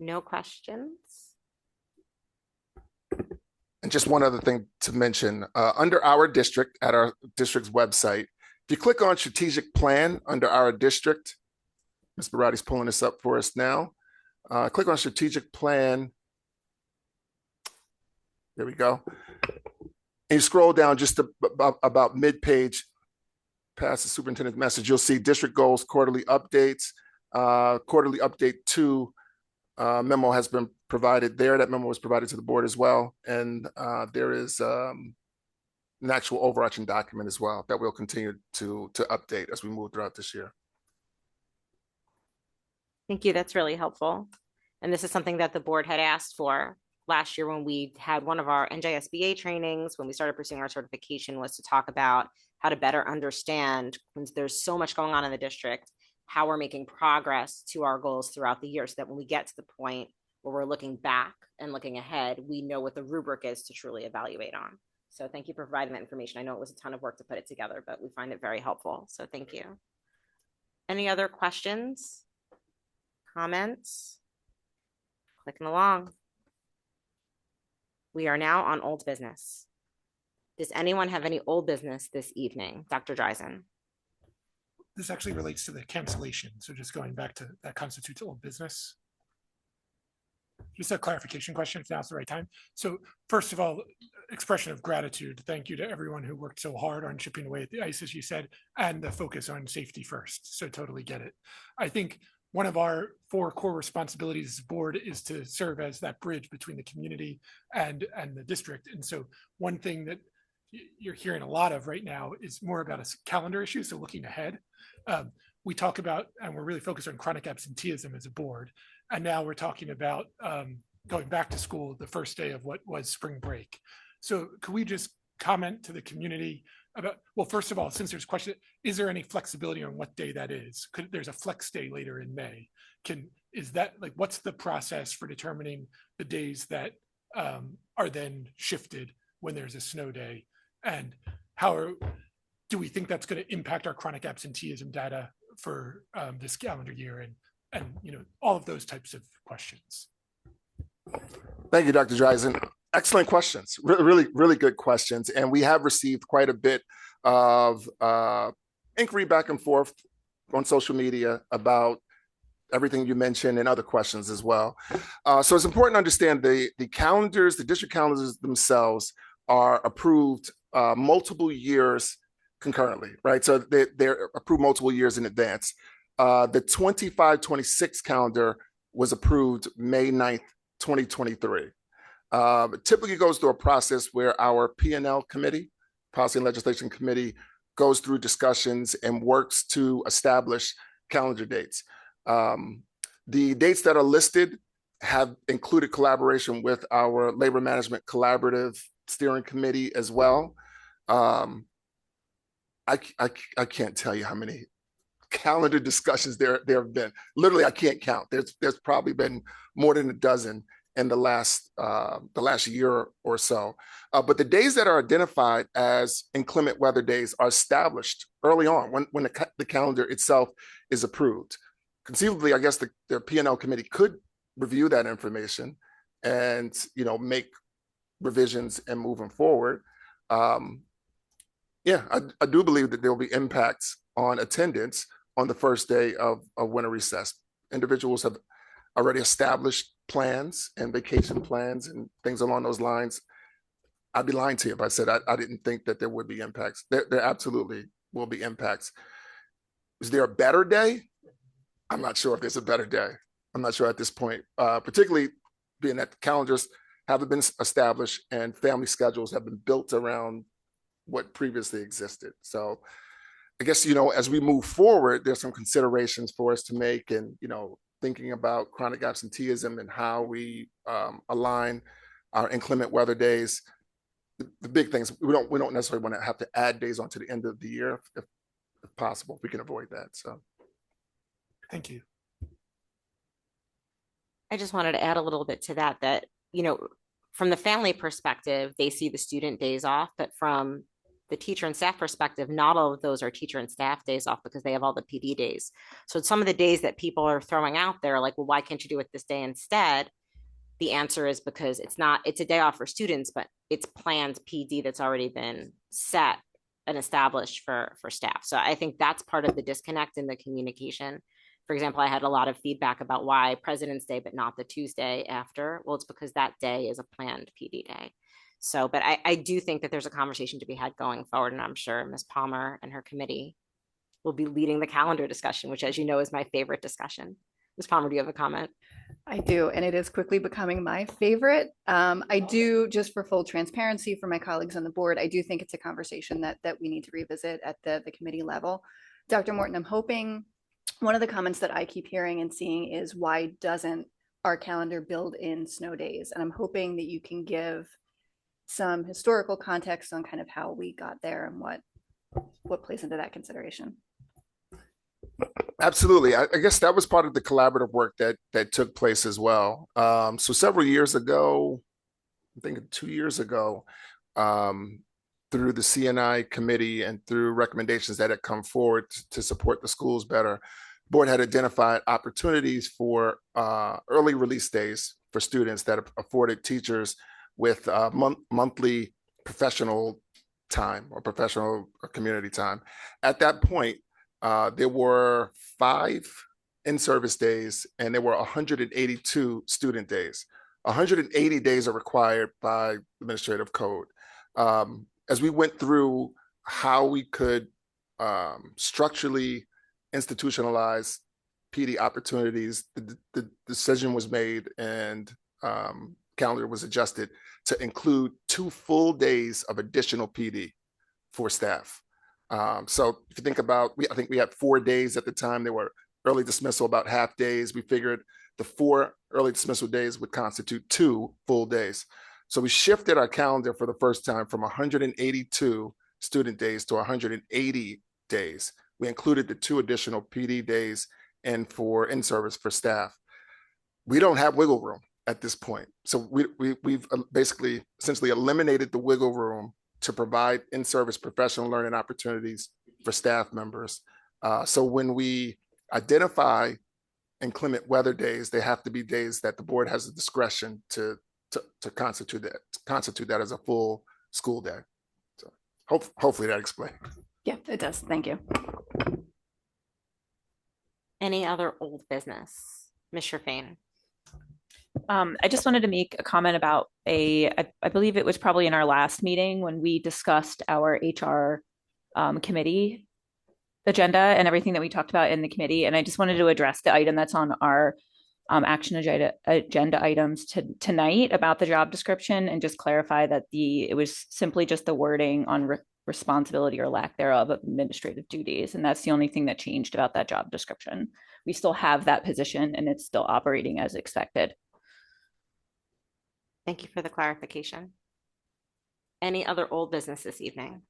No questions? And just one other thing to mention, under our district, at our district's website, if you click on strategic plan under our district, Ms. Barati's pulling this up for us now. Click on strategic plan. There we go. And you scroll down just about mid-page past the superintendent's message, you'll see district goals, quarterly updates. Quarterly update 2 memo has been provided there. That memo was provided to the board as well. And there is an actual overarching document as well that we'll continue to update as we move throughout this year. Thank you. That's really helpful. And this is something that the board had asked for last year when we had one of our NJSBA trainings, when we started pursuing our certification, was to talk about how to better understand, when there's so much going on in the district, how we're making progress to our goals throughout the year, so that when we get to the point where we're looking back and looking ahead, we know what the rubric is to truly evaluate on. So thank you for providing that information. I know it was a ton of work to put it together, but we find it very helpful. So thank you. Any other questions? Comments? Clicking along. We are now on old business. Does anyone have any old business this evening? Dr. Dreisen. This actually relates to the cancellation. So just going back to that constitutes old business. Just a clarification question, if now's the right time. So first of all, expression of gratitude. Thank you to everyone who worked so hard on chipping away at the ice, as you said, and the focus on safety first. So totally get it. I think one of our 4 core responsibilities as a board is to serve as that bridge between the community and the district. And so one thing that you're hearing a lot of right now is more about a calendar issue. So looking ahead, we talk about, and we're really focused on chronic absenteeism as a board. And now we're talking about going back to school the first day of what was spring break. So could we just comment to the community about, well, first of all, since there's a question, is there any flexibility on what day that is? There's a flex day later in May. Can is that like, what's the process for determining the days that are then shifted when there's a snow day? And do we think that's going to impact our chronic absenteeism data for this calendar year? And all of those types of questions. Thank you, Dr. Dreisen. Excellent questions, really, really good questions. And we have received quite a bit of inquiry back and forth on social media about everything you mentioned and other questions as well. So it's important to understand the calendars, the district calendars themselves are approved multiple years concurrently, right? So they're approved multiple years in advance. The 25-26 calendar was approved May 9th, 2023. Typically goes through a process where our P&L committee, Policy and Legislation Committee, goes through discussions and works to establish calendar dates. The dates that are listed have included collaboration with our Labor Management Collaborative Steering Committee as well. I can't tell you how many calendar discussions there have been. Literally, I can't count. There's probably been more than a dozen in the last year or so. But the days that are identified as inclement weather days are established early on when the calendar itself is approved. Conceivably, I guess the P&L committee could review that information and make revisions and moving forward. Yeah, I do believe that there will be impacts on attendance on the first day of winter recess. Individuals have already established plans and vacation plans and things along those lines. I'd be lying to you if I said I didn't think that there would be impacts. There absolutely will be impacts. Is there a better day? I'm not sure if there's a better day. I'm not sure at this point, particularly being that the calendars haven't been established and family schedules have been built around what previously existed. So I guess, as we move forward, there's some considerations for us to make, and, thinking about chronic absenteeism and how we align our inclement weather days. The big things, we don't necessarily want to have to add days onto the end of the year if possible. If we can avoid that. So thank you. I just wanted to add a little bit to that, from the family perspective, they see the student days off, but from the teacher and staff perspective, not all of those are teacher and staff days off because they have all the PD days. So some of the days that people are throwing out there, like, well, why can't you do it this day instead? The answer is because it's a day off for students, but it's planned PD that's already been set and established for staff. So I think that's part of the disconnect in the communication. For example, I had a lot of feedback about why President's Day, but not the Tuesday after. Well, it's because that day is a planned PD day. So, but I do think that there's a conversation to be had going forward, and I'm sure Ms. Palmer and her committee will be leading the calendar discussion, which, as you know, is my favorite discussion. Ms. Palmer, do you have a comment? I do, and it is quickly becoming my favorite. I do, just for full transparency for my colleagues on the board, I do think it's a conversation that we need to revisit at the committee level. Dr. Morton, I'm hoping one of the comments that I keep hearing and seeing is, why doesn't our calendar build in snow days? And I'm hoping that you can give some historical context on kind of how we got there and what plays into that consideration. Absolutely. I guess that was part of the collaborative work that took place as well. So several years ago, I think 2 years ago, through the CNI committee and through recommendations that had come forward to support the schools better, the board had identified opportunities for early release days for students that afforded teachers with monthly professional time or professional or community time. At that point, there were 5 in-service days and there were 182 student days. 180 days are required by administrative code. As we went through how we could structurally institutionalize PD opportunities, the decision was made and calendar was adjusted to include 2 full days of additional PD for staff. So if you think about, I think we had 4 days at the time. There were early dismissal, about half days. We figured the 4 early dismissal days would constitute 2 full days. So we shifted our calendar for the first time from 182 student days to 180 days. We included the 2 additional PD days and for in-service for staff. we don't have wiggle room at this point. So we've basically essentially eliminated the wiggle room to provide in-service professional learning opportunities for staff members. So when we identify inclement weather days, they have to be days that the board has the discretion to constitute that as a full school day. So hopefully that explains. Yeah, it does. Thank you. Any other old business? Ms. Sherfain. I just wanted to make a comment about I believe it was probably in our last meeting when we discussed our HR committee agenda and everything that we talked about in the committee. And I just wanted to address the item that's on our action agenda items tonight about the job description, and just clarify that it was simply just the wording on responsibility or lack thereof of administrative duties. And that's the only thing that changed about that job description. We still have that position and it's still operating as expected. Thank you for the clarification. Any other old business this evening?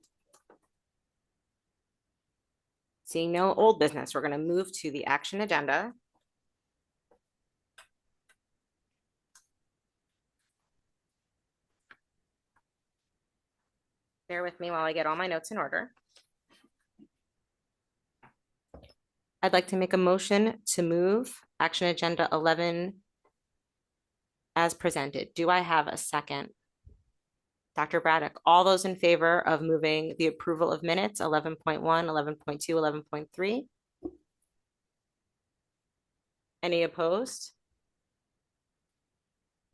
Seeing no old business, we're going to move to the action agenda. Bear with me while I get all my notes in order. I'd like to make a motion to move action agenda 11 as presented. Do I have a second? Dr. Braddock, all those in favor of moving the approval of minutes 11.1, 11.2, 11.3? Any opposed?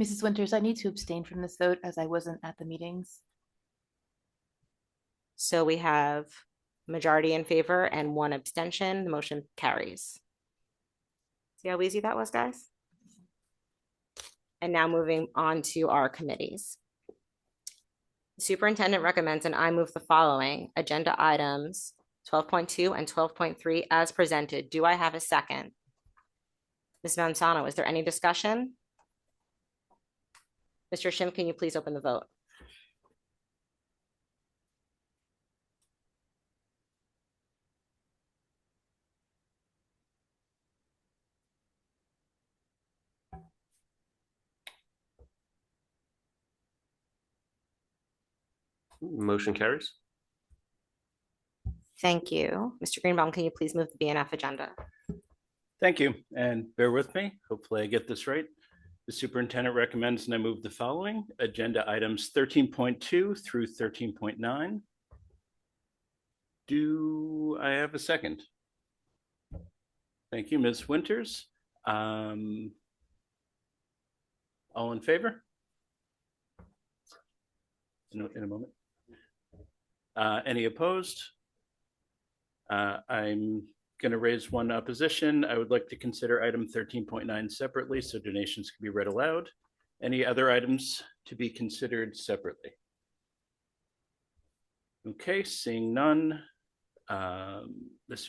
Mrs. Winters, I need to abstain from this vote as I wasn't at the meetings. So we have majority in favor and 1 abstention. The motion carries. See how easy that was, guys? And now moving on to our committees. The superintendent recommends, and I move the following agenda items 12.2 and 12.3 as presented. Do I have a second? Ms. Manzano, is there any discussion? Mr. Schimpf, can you please open the vote? Motion carries. Thank you. Mr. Greenbaum, can you please move the BNF agenda? Thank you, and bear with me. Hopefully I get this right. The superintendent recommends and I move the following agenda items 13.2 through 13.9. Do I have a second? Thank you, Ms. Winters. All in favor? In a moment. Any opposed? I'm going to raise 1 opposition. I would like to consider item 13.9 separately so donations can be read aloud. Any other items to be considered separately? Okay, seeing none. Mr.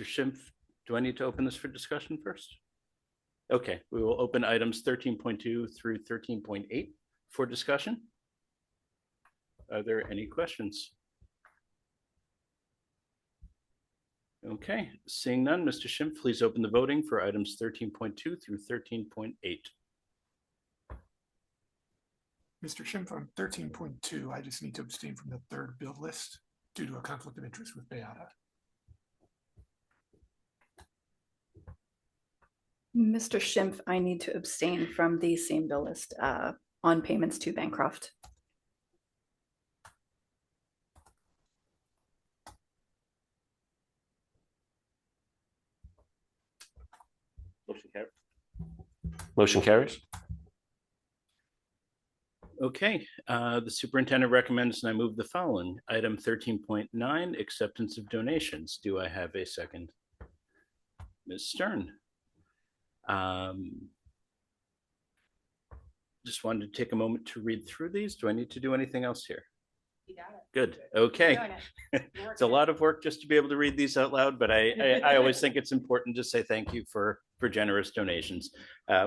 Schimpf, do I need to open this for discussion first? Okay, we will open items 13.2 through 13.8 for discussion. Are there any questions? Okay, seeing none, Mr. Schimpf, please open the voting for items 13.2 through 13.8. Mr. Schimpf, on 13.2, I just need to abstain from the third bill list due to a conflict of interest with Beata. Mr. Schimpf, I need to abstain from the same bill list on payments to Bancroft. Motion carries. Motion carries. Okay, the superintendent recommends and I move the following. Item 13.9, acceptance of donations. Do I have a second? Ms. Stern. Just wanted to take a moment to read through these. Do I need to do anything else here? You got it. Good. Okay. It's a lot of work just to be able to read these out loud, but I always think it's important to say thank you for generous donations.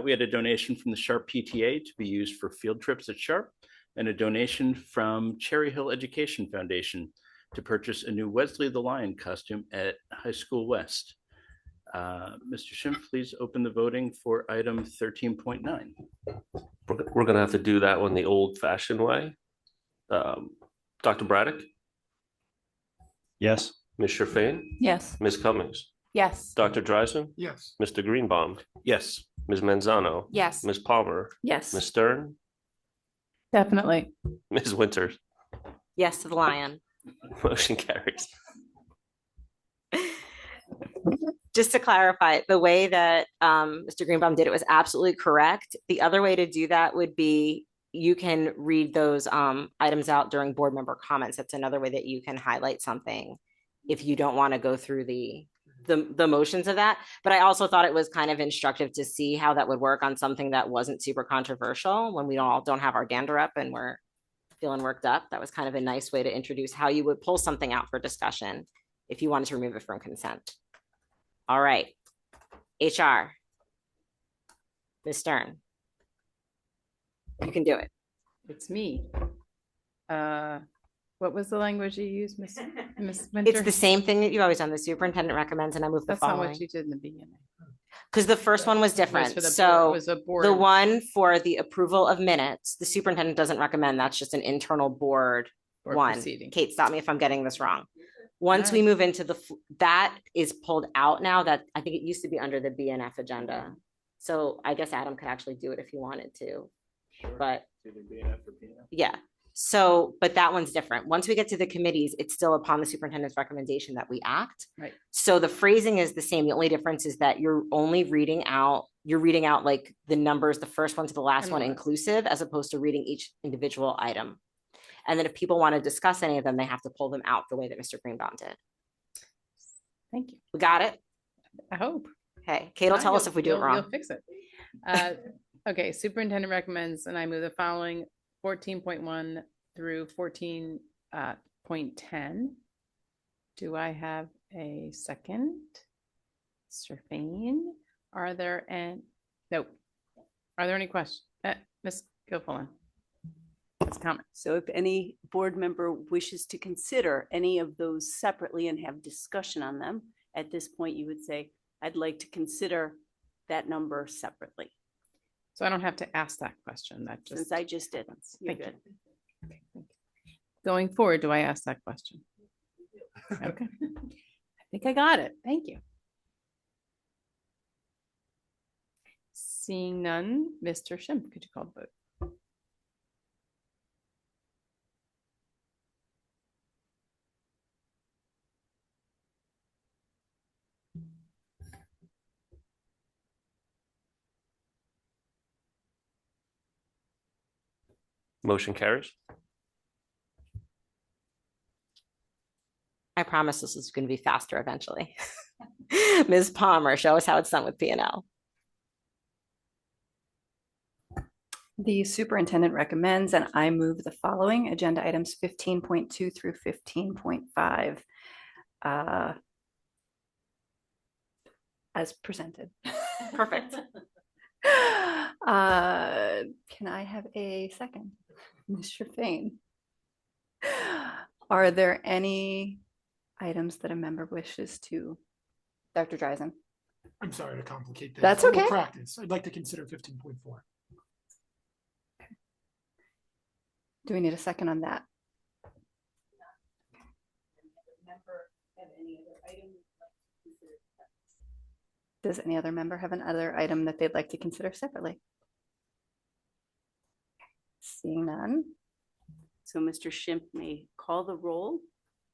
We had a donation from the Sharp PTA to be used for field trips at Sharp, and a donation from Cherry Hill Education Foundation to purchase a new Wesley the Lion costume at High School West. Mr. Schimpf, please open the voting for item 13.9. We're going to have to do that one the old-fashioned way. Dr. Braddock? Yes. Ms. Sherfain? Yes. Ms. Cummings? Yes. Dr. Dreisen? Yes. Mr. Greenbaum? Yes. Ms. Manzano? Yes. Ms. Palmer? Yes. Ms. Stern? Definitely. Ms. Winters? Yes to the lion. Motion carries. Just to clarify, the way that Mr. Greenbaum did it was absolutely correct. The other way to do that would be you can read those items out during board member comments. That's another way that you can highlight something if you don't want to go through the motions of that. But I also thought it was kind of instructive to see how that would work on something that wasn't super controversial when we all don't have our dander up and we're feeling worked up. That was kind of a nice way to introduce how you would pull something out for discussion if you wanted to remove it from consent. All right, HR, Ms. Stern, you can do it. It's me. What was the language you used, Miss Winter? It's the same thing that you've always done. The superintendent recommends, and I move the That's not following. what you did in the beginning. Because the first one was It different. for the board. It So was a board. the one for the approval of minutes, the superintendent doesn't recommend. That's just an internal board one. proceeding. Kate, stop me if I'm getting this wrong. Once we Alright. move into that is pulled out now. That I think it used to be under the BNF agenda. So I guess Adam could actually do it if he wanted to. Sure. But It's either BNF or PNF. yeah. So, but that one's different. Once we get to the committees, it's still upon the superintendent's recommendation that we act. Right. So the phrasing is the same. The only difference is that you're reading out like the numbers, the first one to the last one inclusive, as opposed to reading each individual item. And then if people want to discuss any of them, they have to pull them out the way that Mr. Greenbaum did. Thank you. We got it? I hope. Okay, Kate will tell us if we do it wrong. You'll fix it. Okay, superintendent recommends, and I move the following 14.1 through 14.10. Do I have a second? Mr. Fain, are there any questions? Ms. Gilfillan? Comment. So if any board member wishes to consider any of those separately and have discussion on them, at this point you would say, I'd like to consider that number separately. So I don't have to ask that question. That just Since I just did. You're Thank you. good. Okay, thank you. Going forward, do I ask that question? Okay. I think I got it. Thank you. Seeing none, Mr. Schimpf, could you call the vote? Motion carries. I promise this is going to be faster eventually. Ms. Palmer, show us how it's done with P&L. The superintendent recommends, and I move the following agenda items 15.2 through 15.5 as presented. Perfect. Can I have a second? Mr. Fain. Are there any items that a member wishes to? Dr. Dreisen. I'm sorry to complicate this. That's I will okay. practice. I'd like to consider 15.4. Do we need a second on that? Does any other member have another item that they'd like to consider separately? Seeing none. So Mr. Schimpf may call the roll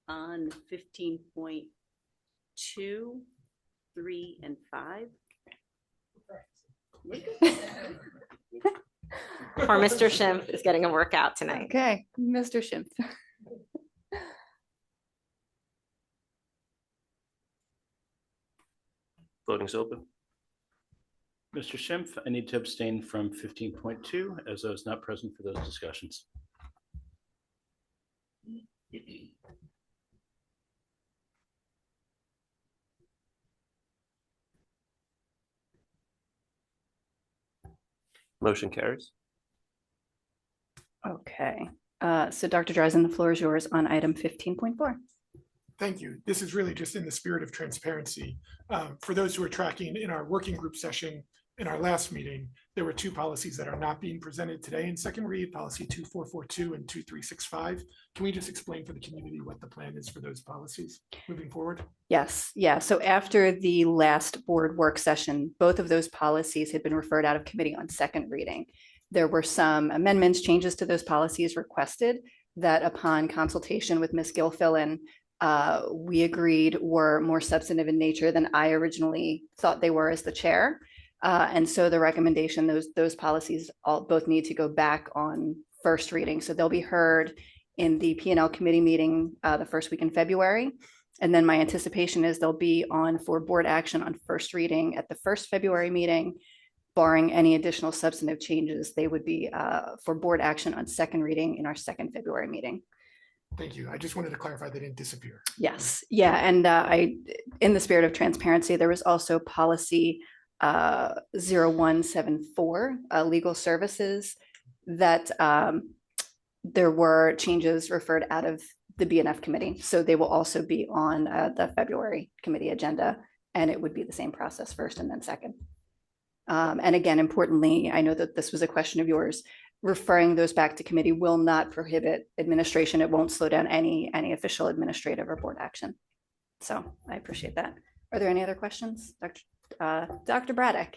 on 15.2, 3, and 5. Poor Mr. Schimpf is getting a workout tonight. Okay, Mr. Schimpf. Voting's open. Mr. Schimpf, I need to abstain from 15.2 as I was not present for those discussions. Motion carries. Okay, so Dr. Dreisen, the floor is yours on item 15.4. Thank you. This is really just in the spirit of transparency. For those who are tracking, in our working group session, in our last meeting, there were two policies that are not being presented today in second read, policy 2442 and 2365. Can we just explain for the community what the plan is for those policies moving forward? Yes, yeah. So after the last board work session, both of those policies had been referred out of committee on second reading. There were some amendments, changes to those policies requested that upon consultation with Ms. Gilfillan, we agreed were more substantive in nature than I originally thought they were as the chair. And so the recommendation, those policies both need to go back on first reading. So they'll be heard in the P&L committee meeting the first week in February. And then my anticipation is they'll be on for board action on first reading at the first February meeting. Barring any additional substantive changes, they would be for board action on second reading in our second February meeting. Thank you. I just wanted to clarify they didn't disappear. Yes, yeah, and in the spirit of transparency, there was also policy 0174, legal services, that there were changes referred out of the BNF committee. So they will also be on the February committee agenda, and it would be the same process first and then second. And again, importantly, I know that this was a question of yours. Referring those back to committee will not prohibit administration. It won't slow down any official administrative or board action. So I appreciate that. Are there any other questions? Dr. Braddock?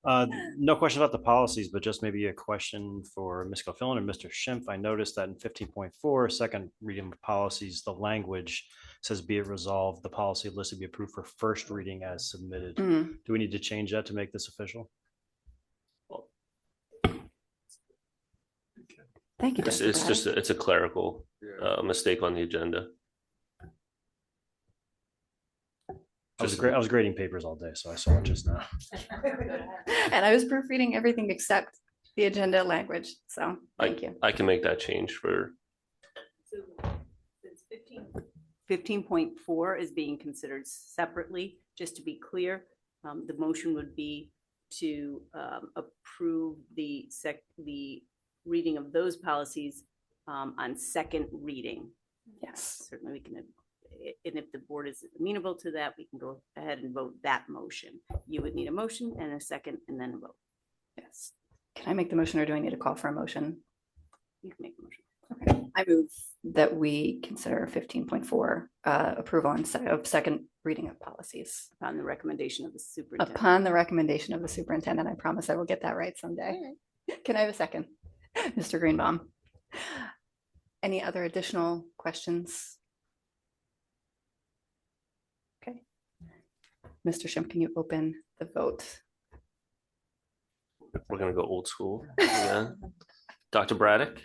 No question about the policies, but just maybe a question for Ms. Gilfillan and Mr. Schimpf. I noticed that in 15.4, second reading of policies, the language says be it resolved, the policy listed be approved for first reading as submitted. Do we need to change that to make this official? Thank you. It's a clerical mistake on the agenda. I was grading papers all day, so I saw it just now. And I was proofreading everything except the agenda language. So thank you. I can make that change for. So since 15.4 is being considered separately, just to be clear, the motion would be to approve the reading of those policies on second reading. Yes. Certainly we can, and if the board is amenable to that, we can go ahead and vote that motion. You would need a motion and a second and then a vote. Yes. Can I make the motion, or do I need to call for a motion? You can make the motion. Okay. I move that we consider 15.4 approval of second reading of policies. Upon the recommendation of the superintendent. Upon the recommendation of the superintendent. I promise I will get that right someday. Right. Can I have a second? Mr. Greenbaum. Any other additional questions? Okay. Mr. Schimpf, can you open the vote? We're going to go old school again. Dr. Braddock?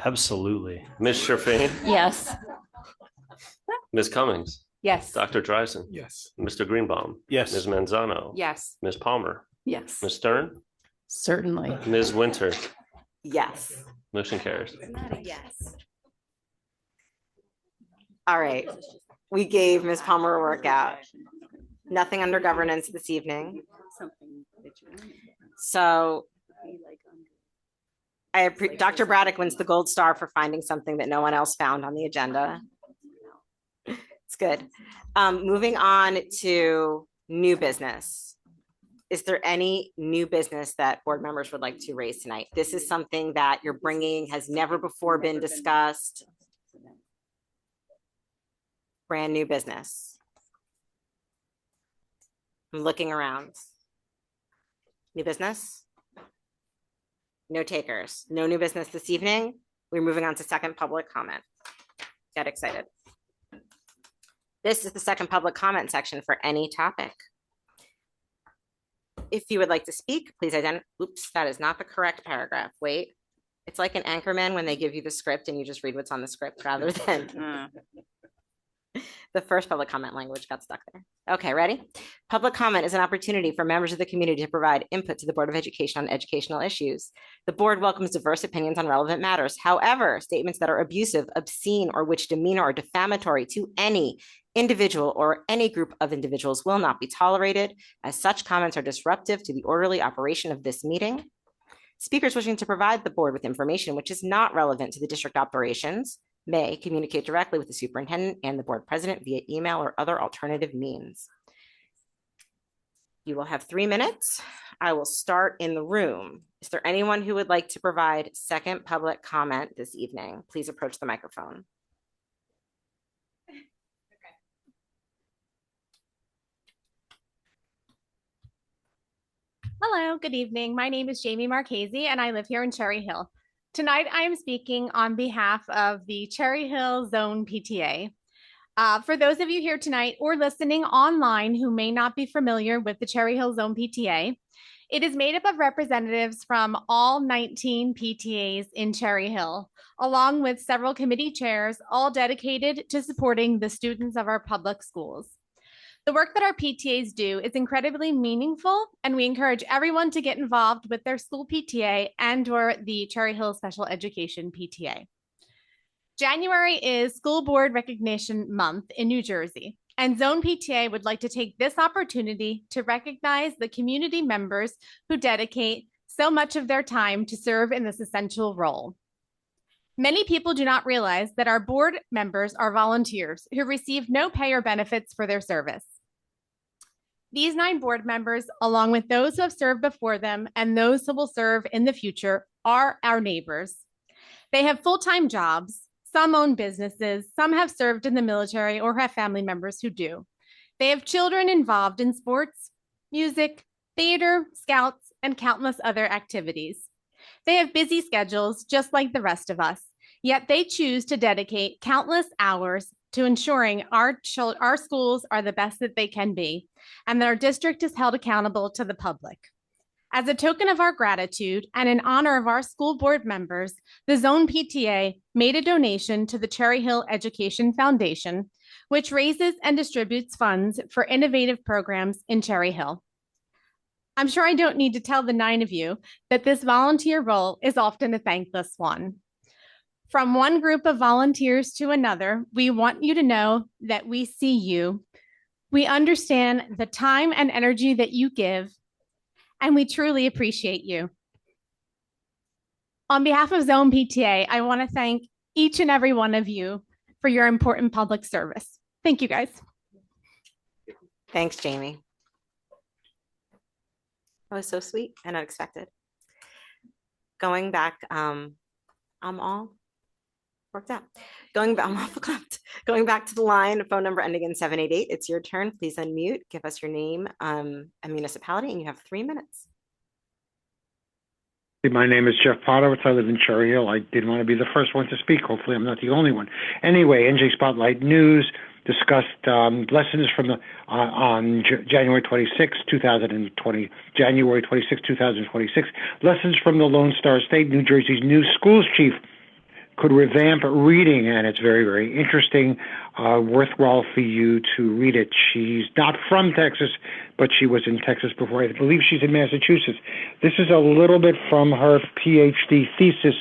Absolutely. Ms. Sherfain? Yes. Ms. Cummings? Yes. Dr. Dreisen? Yes. Mr. Greenbaum? Yes. Ms. Manzano? Yes. Ms. Palmer? Yes. Ms. Stern? Certainly. Ms. Winter? Yes. Motion carries. Not a yes. All right. We gave Ms. Palmer a workout. Nothing under governance this evening. So Dr. Braddock wins the gold star for finding something that no one else found on the agenda. It's good. Moving on to new business. Is there any new business that board members would like to raise tonight? This is something that you're bringing, has never before been discussed. Brand new business. I'm looking around. New business? No takers. No new business this evening. We're moving on to second public comment. Get excited. This is the second public comment section for any topic. If you would like to speak, please identify. Oops, that is not the correct paragraph. Wait. It's like an anchorman when they give you the script and you just read what's on the script rather than the first public comment language got stuck there. Okay, ready? Public comment is an opportunity for members of the community to provide input to the Board of Education on educational issues. The board welcomes diverse opinions on relevant matters. However, statements that are abusive, obscene, or which demean or defamatory to any individual or any group of individuals will not be tolerated, as such comments are disruptive to the orderly operation of this meeting. Speakers wishing to provide the board with information which is not relevant to the district operations may communicate directly with the superintendent and the board president via email or other alternative means. You will have 3 minutes. I will start in the room. Is there anyone who would like to provide second public comment this evening? Please approach the microphone. Hello, good evening. My name is Jamie Marchese and I live here in Cherry Hill. Tonight, I am speaking on behalf of the Cherry Hill Zone PTA. For those of you here tonight or listening online who may not be familiar with the Cherry Hill Zone PTA, it is made up of representatives from all 19 PTAs in Cherry Hill, along with several committee chairs, all dedicated to supporting the students of our public schools. The work that our PTAs do is incredibly meaningful, and we encourage everyone to get involved with their school PTA and/or the Cherry Hill Special Education PTA. January is School Board Recognition Month in New Jersey, and Zone PTA would like to take this opportunity to recognize the community members who dedicate so much of their time to serve in this essential role. Many people do not realize that our board members are volunteers who receive no pay or benefits for their service. These 9 board members, along with those who have served before them and those who will serve in the future, are our neighbors. They have full-time jobs. Some own businesses, some have served in the military or have family members who do. They have children involved in sports, music, theater, scouts, and countless other activities. They have busy schedules just like the rest of us, yet they choose to dedicate countless hours to ensuring our schools are the best that they can be, and that our district is held accountable to the public. As a token of our gratitude and in honor of our school board members, the Zone PTA made a donation to the Cherry Hill Education Foundation, which raises and distributes funds for innovative programs in Cherry Hill. I'm sure I don't need to tell the 9 of you that this volunteer role is often a thankless one. From one group of volunteers to another, we want you to know that we see you. We understand the time and energy that you give, and we truly appreciate you. On behalf of Zone PTA, I want to thank each and every one of you for your important public service. Thank you, guys. Thanks, Jamie. That was so sweet and unexpected. Going back, I'm all worked out. Going back to the line, phone number ending in 788. It's your turn. Please unmute. Give us your name and municipality, and you have 3 minutes. My name is Jeff Potowitz. I live in Cherry Hill. I didn't want to be the first one to speak. Hopefully, I'm not the only one. Anyway, NJ Spotlight News discussed lessons from the on January 26, 2020. January 26, 2026. Lessons from the Lone Star State. New Jersey's new schools chief could revamp reading, and it's very, very interesting, worthwhile for you to read it. She's not from Texas, but she was in Texas before. I believe she's in Massachusetts. This is a little bit from her PhD thesis,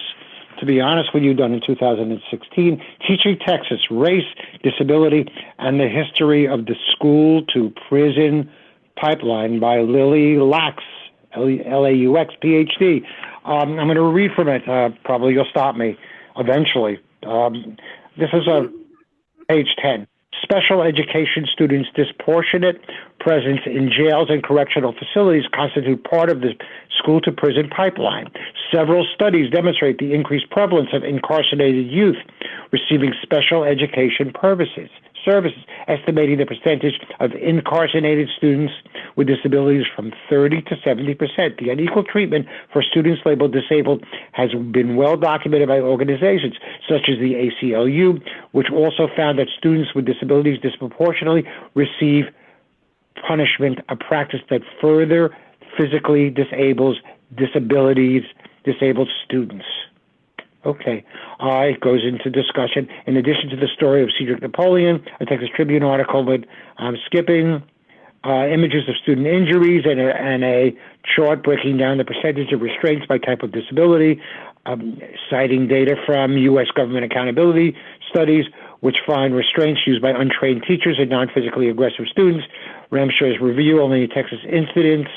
to be honest with you, done in 2016, Teaching Texas, Race, Disability, and the History of the School to Prison Pipeline by Lily Laux, L-A-U-X, PhD. I'm going to read from it. Probably you'll stop me eventually. This is page 10. Special education students' disproportionate presence in jails and correctional facilities constitute part of the school-to-prison pipeline. Several studies demonstrate the increased prevalence of incarcerated youth receiving special education services, estimating the percentage of incarcerated students with disabilities from 30 to 70%. The unequal treatment for students labeled disabled has been well documented by organizations such as the ACLU, which also found that students with disabilities disproportionately receive punishment, a practice that further physically disabled students. Okay. It goes into discussion. In addition to the story of Cedric Napoleon, a Texas Tribune article, but I'm skipping images of student injuries and a chart breaking down the percentage of restraints by type of disability, citing data from U.S. government accountability studies, which find restraints used by untrained teachers and non-physically aggressive students. Ramshare's review only Texas incidents.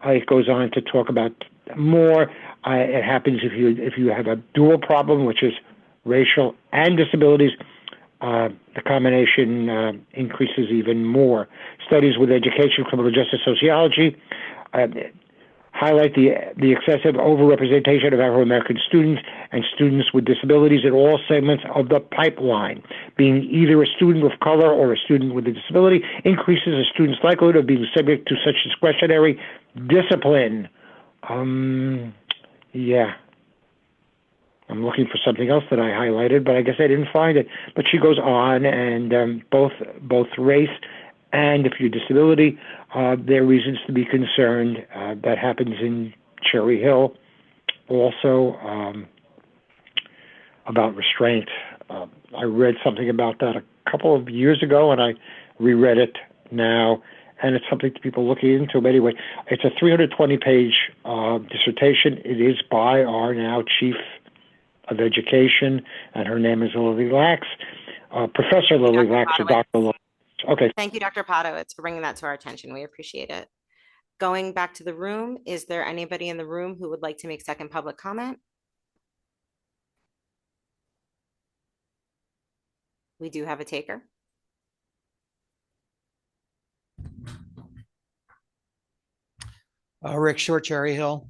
It goes on to talk about more. It happens if you have a dual problem, which is racial, and disabilities, the combination increases even more. Studies with education, criminal justice sociology highlight the excessive overrepresentation of Afro-American students and students with disabilities in all segments of the pipeline. Being either a student of color or a student with a disability increases a student's likelihood of being subject to such discretionary discipline. Yeah. I'm looking for something else that I highlighted, but I guess I didn't find it. But she goes on, and both race and if your disability, there are reasons to be concerned. That happens in Cherry Hill. Also, about restraint. I read something about that a couple of years ago, and I reread it now, and it's something that people looking into. But anyway, it's a 320-page dissertation. It is by our now chief of education, and her name is Lily Lax, Professor Lily Lax, or Dr. Lily. Okay. Thank you, Dr. Potowitz, for bringing that to our attention. We appreciate it. Going back to the room, is there anybody in the room who would like to make second public comment? We do have a taker. Rick Short, Cherry Hill.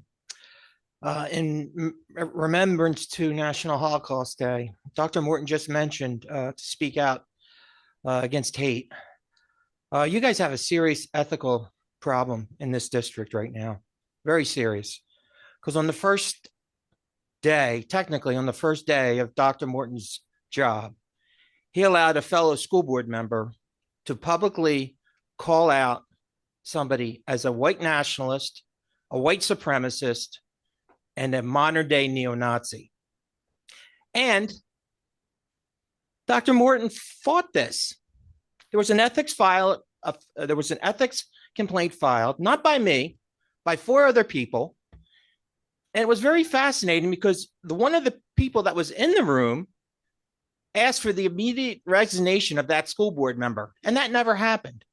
In remembrance to National Holocaust Day, Dr. Morton just mentioned to speak out against hate. You guys have a serious ethical problem in this district right now, very serious. Because on the first day, technically on the first day of Dr. Morton's job, he allowed a fellow school board member to publicly call out somebody as a white nationalist, a white supremacist, and a modern day neo-Nazi. And Dr. Morton fought this. There was an ethics complaint filed, not by me, by 4 other people. And it was very fascinating because one of the people that was in the room asked for the immediate resignation of that school board member, and that never happened.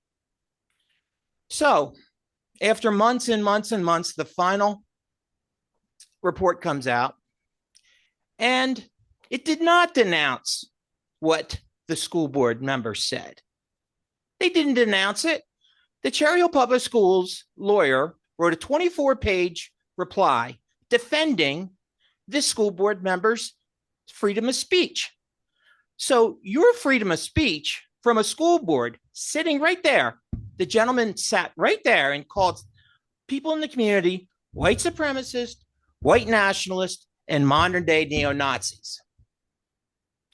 So after months and months and months, the final report comes out, and it did not denounce what the school board member said. They didn't denounce it. The Cherry Hill Public Schools lawyer wrote a 24-page reply defending this school board member's freedom of speech. So your freedom of speech from a school board sitting right there, the gentleman sat right there and called people in the community white supremacists, white nationalists, and modern day neo-Nazis.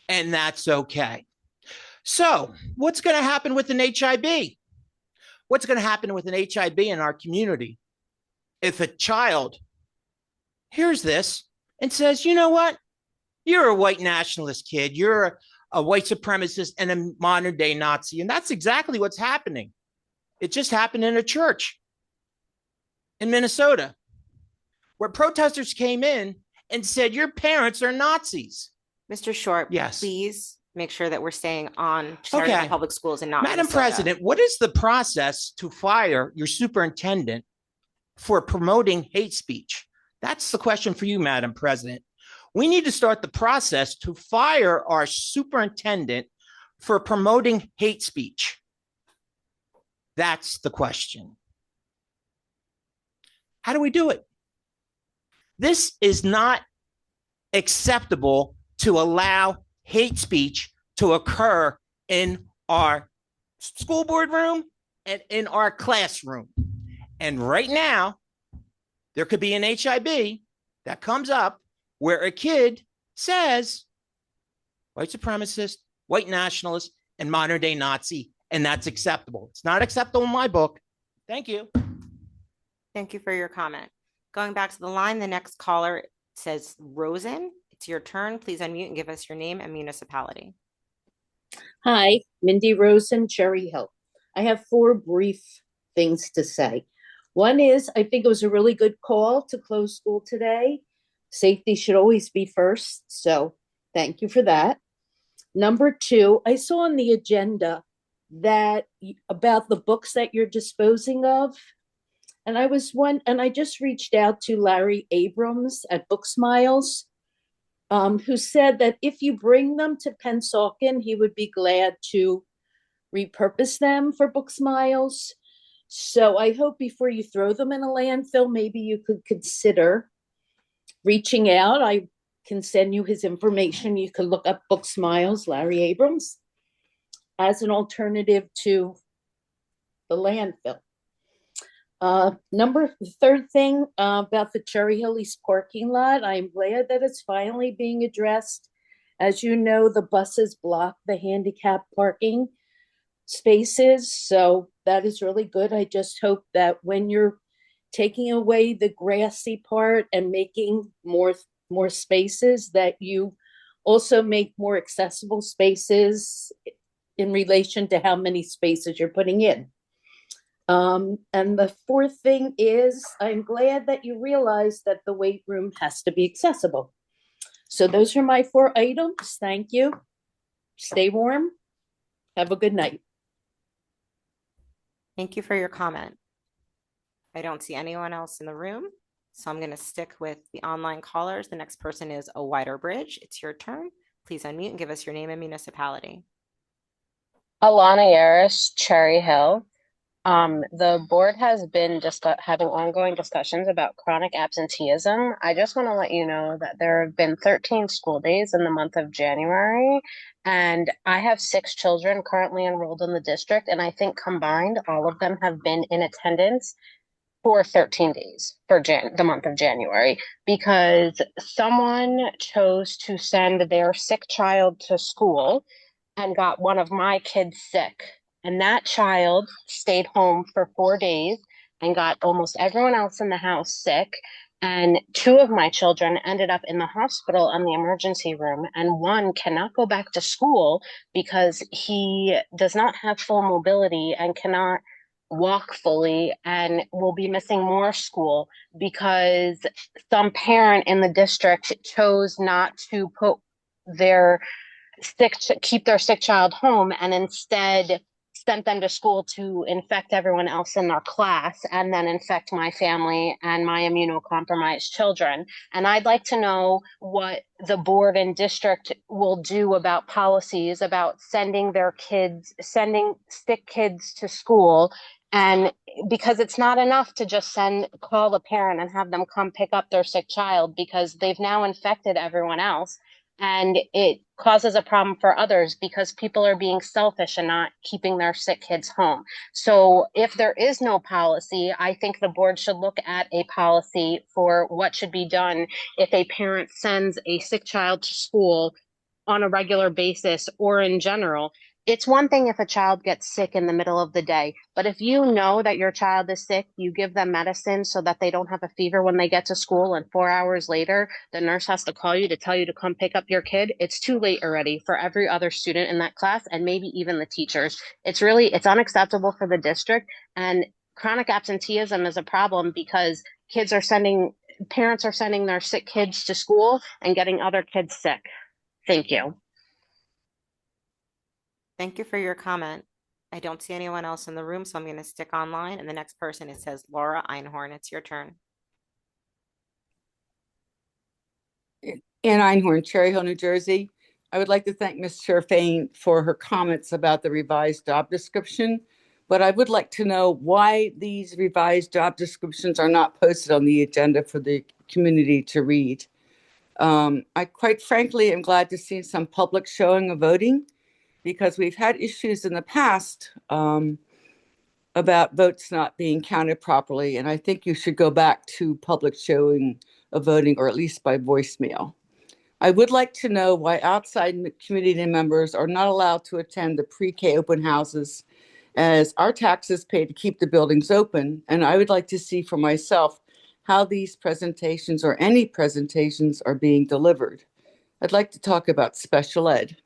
And that's okay. So what's going to happen with an HIB? What's going to happen with an HIB in our community if a child hears this and says, you know what? You're a white nationalist kid. You're a white supremacist and a modern day Nazi. And that's exactly what's happening. It just happened in a church in Minnesota where protesters came in and said, your parents are Nazis. Mr. Short, yes, please make sure that we're staying on Cherry Hill Public Schools and not Madam Minnesota. President, what is the process to fire your superintendent for promoting hate speech? That's the question for you, Madam President. We need to start the process to fire our superintendent for promoting hate speech. That's the question. How do we do it? This is not acceptable to allow hate speech to occur in our school board room and in our classroom. And right now, there could be an HIB that comes up where a kid says white supremacist, white nationalist, and modern day Nazi, and that's acceptable. It's not acceptable in my book. Thank you. Thank you for your comment. Going back to the line, the next caller says Rosen. It's your turn. Please unmute and give us your name and municipality. Hi, Mindy Rosen, Cherry Hill. I have 4 brief things to say. One is, I think it was a really good call to close school today. Safety should always be first, so thank you for that. Number 2, I saw on the agenda that about the books that you're disposing of. And I just reached out to Larry Abrams at Book Smiles. who said that if you bring them to Pennsauken, he would be glad to repurpose them for Book Smiles. So I hope before you throw them in a landfill, maybe you could consider reaching out. I can send you his information. You can look up Book Smiles, Larry Abrams, as an alternative to the landfill. Third thing about the Cherry Hill East parking lot, I'm glad that it's finally being addressed. As you know, the buses block the handicap parking spaces, so that is really good. I just hope that when you're taking away the grassy part and making more spaces, that you also make more accessible spaces in relation to how many spaces you're putting in. And the fourth thing is, I'm glad that you realize that the weight room has to be accessible. So those are my 4 items. Thank you. Stay warm. Have a good night. Thank you for your comment. I don't see anyone else in the room, so I'm going to stick with the online callers. The next person is a Wider Bridge. It's your turn. Please unmute and give us your name and municipality. Alana Yaris, Cherry Hill. The board has been having ongoing discussions about chronic absenteeism. I just want to let you know that there have been 13 school days in the month of January, and I have 6 children currently enrolled in the district, and I think combined, all of them have been in attendance for 13 days for the month of January, because someone chose to send their sick child to school and got one of my kids sick. And that child stayed home for 4 days and got almost everyone else in the house sick. And 2 of my children ended up in the hospital in the emergency room. And one cannot go back to school because he does not have full mobility and cannot walk fully and will be missing more school because some parent in the district chose not to put their keep their sick child home and instead sent them to school to infect everyone else in their class and then infect my family and my immunocompromised children. And I'd like to know what the board and district will do about policies about sending sick kids to school. And because it's not enough to just call a parent and have them come pick up their sick child, because they've now infected everyone else. And it causes a problem for others because people are being selfish and not keeping their sick kids home. So if there is no policy, I think the board should look at a policy for what should be done if a parent sends a sick child to school on a regular basis or in general. It's one thing if a child gets sick in the middle of the day, but if you know that your child is sick, you give them medicine so that they don't have a fever when they get to school, and 4 hours later, the nurse has to call you to tell you to come pick up your kid. It's too late already for every other student in that class and maybe even the teachers. It's unacceptable for the district, and chronic absenteeism is a problem because parents are sending their sick kids to school and getting other kids sick. Thank you. Thank you for your comment. I don't see anyone else in the room, so I'm going to stick online. And the next person, it says Laura Einhorn. It's your turn. Ann Einhorn, Cherry Hill, New Jersey. I would like to thank Ms. Sherfain for her comments about the revised job description, but I would like to know why these revised job descriptions are not posted on the agenda for the community to read. I quite frankly am glad to see some public showing of voting, because we've had issues in the past about votes not being counted properly. And I think you should go back to public showing of voting, or at least by voicemail. I would like to know why outside community members are not allowed to attend the pre-K open houses, as our taxes pay to keep the buildings open. And I would like to see for myself how these presentations or any presentations are being delivered. I'd like to talk about special ed.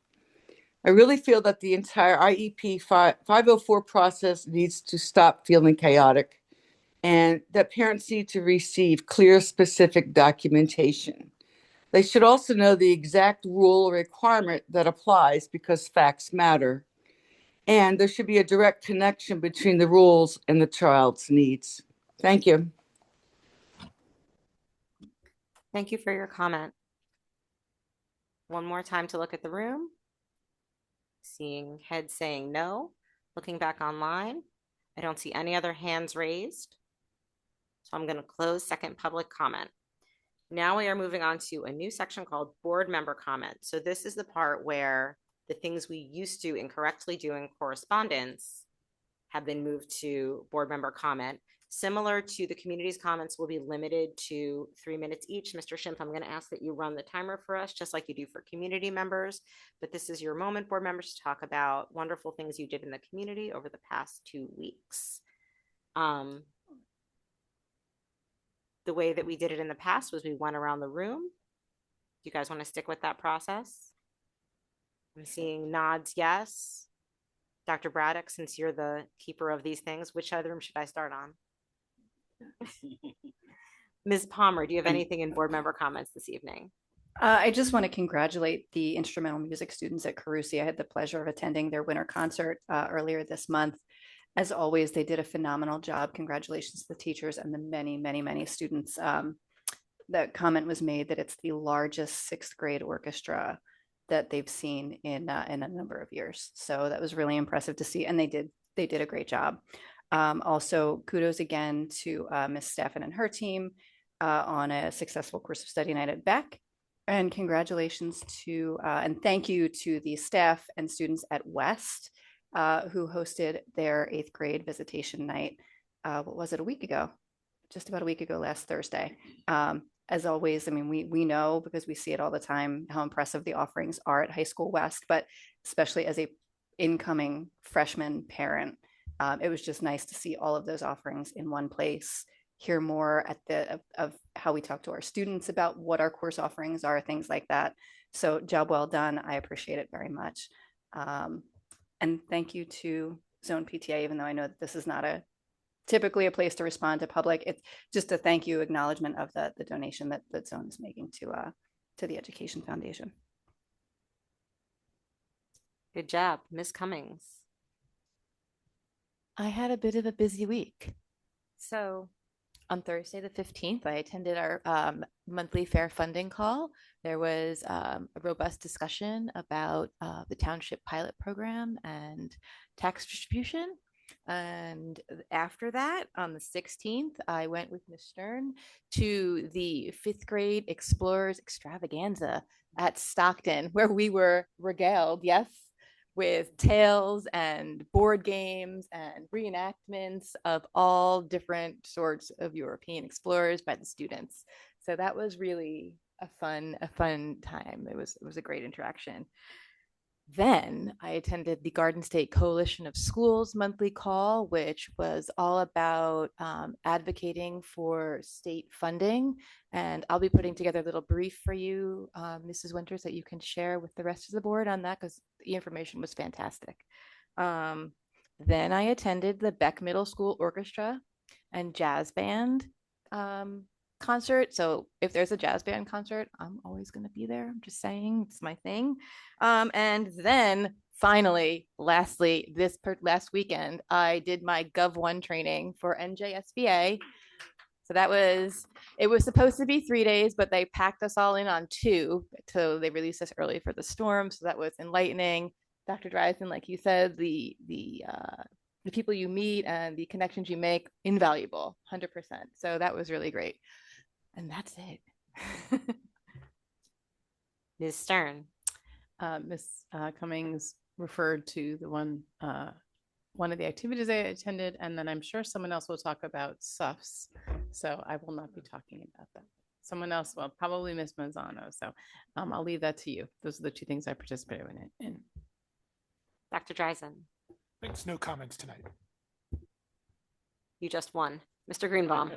I really feel that the entire IEP 504 process needs to stop feeling chaotic, and that parents need to receive clear, specific documentation. They should also know the exact rule or requirement that applies, because facts matter. And there should be a direct connection between the rules and the child's needs. Thank you. Thank you for your comment. One more time to look at the room. Seeing heads saying no. Looking back online, I don't see any other hands raised. So I'm going to close second public comment. Now we are moving on to a new section called board member comment. So this is the part where the things we used to incorrectly do in correspondence have been moved to board member comment. Similar to the community's comments will be limited to 3 minutes each. Mr. Schimpf, I'm going to ask that you run the timer for us, just like you do for community members. But this is your moment, board members, to talk about wonderful things you did in the community over the past 2 weeks. The way that we did it in the past was we went around the room. Do you guys want to stick with that process? I'm seeing nods, yes. Dr. Braddock, since you're the keeper of these things, which side of the room should I start on? Ms. Palmer, do you have anything in board member comments this evening? I just want to congratulate the instrumental music students at Carusi. I had the pleasure of attending their winter concert earlier this month. As always, they did a phenomenal job. Congratulations to the teachers and the many, many, many students. The comment was made that it's the largest sixth grade orchestra that they've seen in a number of years. So that was really impressive to see, and they did a great job. Also, kudos again to Ms. Staffen and her team on a successful course of study night at Beck. And congratulations to and thank you to the staff and students at West who hosted their 8th grade visitation night. What was it, a week ago? Just about a week ago, last Thursday. As always, I mean, we know because we see it all the time how impressive the offerings are at High School West, but especially as a incoming freshman parent, it was just nice to see all of those offerings in one place, hear more of how we talk to our students about what our course offerings are, things like that. So job well done. I appreciate it very much. And thank you to Zone PTA, even though I know that this is not typically a place to respond to public. It's just a thank you acknowledgement of the donation that Zone is making to the Education Foundation. Good job, Ms. Cummings. I had a bit of a busy week. So on Thursday, the 15th, I attended our monthly fair funding call. There was a robust discussion about the township pilot program and tax distribution. And after that, on the 16th, I went with Ms. Stern to the 5th grade Explorers Extravaganza at Stockton, where we were regaled, yes, with tales and board games and reenactments of all different sorts of European explorers by the students. So that was really a fun time. It was a great interaction. Then I attended the Garden State Coalition of Schools monthly call, which was all about advocating for state funding. And I'll be putting together a little brief for you, Mrs. Winters, that you can share with the rest of the board on that, because the information was fantastic. Then I attended the Beck Middle School Orchestra and Jazz Band concert. So if there's a jazz band concert, I'm always going to be there. I'm just saying, it's my thing. And then finally, lastly, last weekend, I did my Gov1 training for NJSBA. So it was supposed to be 3 days, but they packed us all in on 2. So they released us early for the storm. So that was enlightening. Dr. Dreisen, like you said, the people you meet and the connections you make, invaluable, 100%. So that was really great. And that's it. Ms. Stern. Ms. Cummings referred to the one of the activities I attended, and then I'm sure someone else will talk about SUFs. So I will not be talking about that. Someone else, well, probably Ms. Mazzano. So I'll leave that to you. Those are the 2 things I participated in. Dr. Dreisen. Thanks, no comments tonight. You just won. Mr. Greenbaum.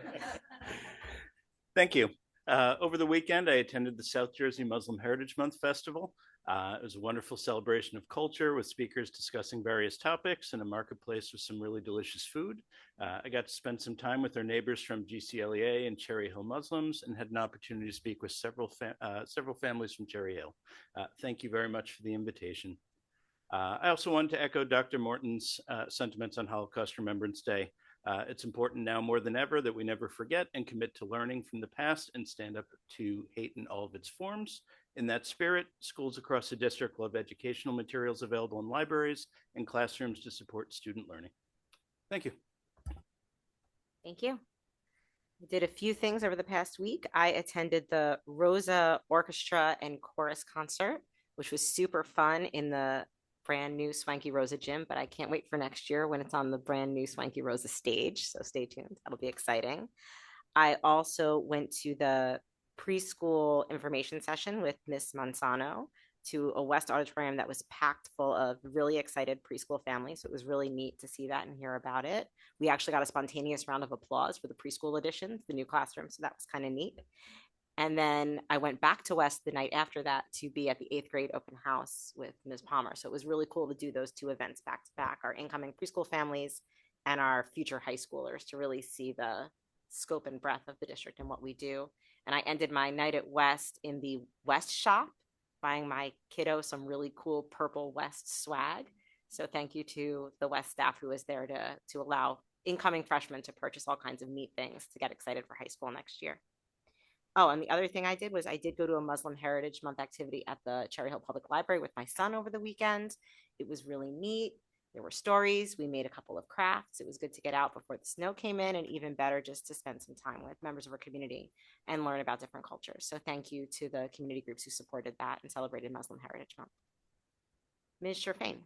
Thank you. Over the weekend, I attended the South Jersey Muslim Heritage Month Festival. It was a wonderful celebration of culture with speakers discussing various topics and a marketplace with some really delicious food. I got to spend some time with our neighbors from GCLEA and Cherry Hill Muslims and had an opportunity to speak with several families from Cherry Hill. Thank you very much for the invitation. I also wanted to echo Dr. Morton's sentiments on Holocaust Remembrance Day. It's important now more than ever that we never forget and commit to learning from the past and stand up to hate in all of its forms In that spirit, schools across the district will have educational materials available in libraries and classrooms to support student learning. Thank you. Thank you. I did a few things over the past week. I attended the Rosa Orchestra and Chorus concert, which was super fun in the brand new Swanky Rosa gym, but I can't wait for next year when it's on the brand new Swanky Rosa stage. So stay tuned. That'll be exciting. I also went to the preschool information session with Miss Manzano to a West auditorium that was packed full of really excited preschool families. So it was really neat to see that and hear about it. We actually got a spontaneous round of applause for the preschool editions, the new classroom. So that was kind of neat. And then I went back to West the night after that to be at the 8th grade open house with Ms. Palmer. So it was really cool to do those two events back to back, our incoming preschool families and our future high schoolers, to really see the scope and breadth of the district and what we do. And I ended my night at West in the West shop, buying my kiddo some really cool purple West swag. So thank you to the West staff who was there to allow incoming freshmen to purchase all kinds of neat things to get excited for high school next year. Oh, and the other thing I did was I did go to a Muslim Heritage Month activity at the Cherry Hill Public Library with my son over the weekend. It was really neat. There were stories. We made a couple of crafts. It was good to get out before the snow came in, and even better just to spend some time with members of our community and learn about different cultures. So thank you to the community groups who supported that and celebrated Muslim Heritage Month. Ms. Sherfain.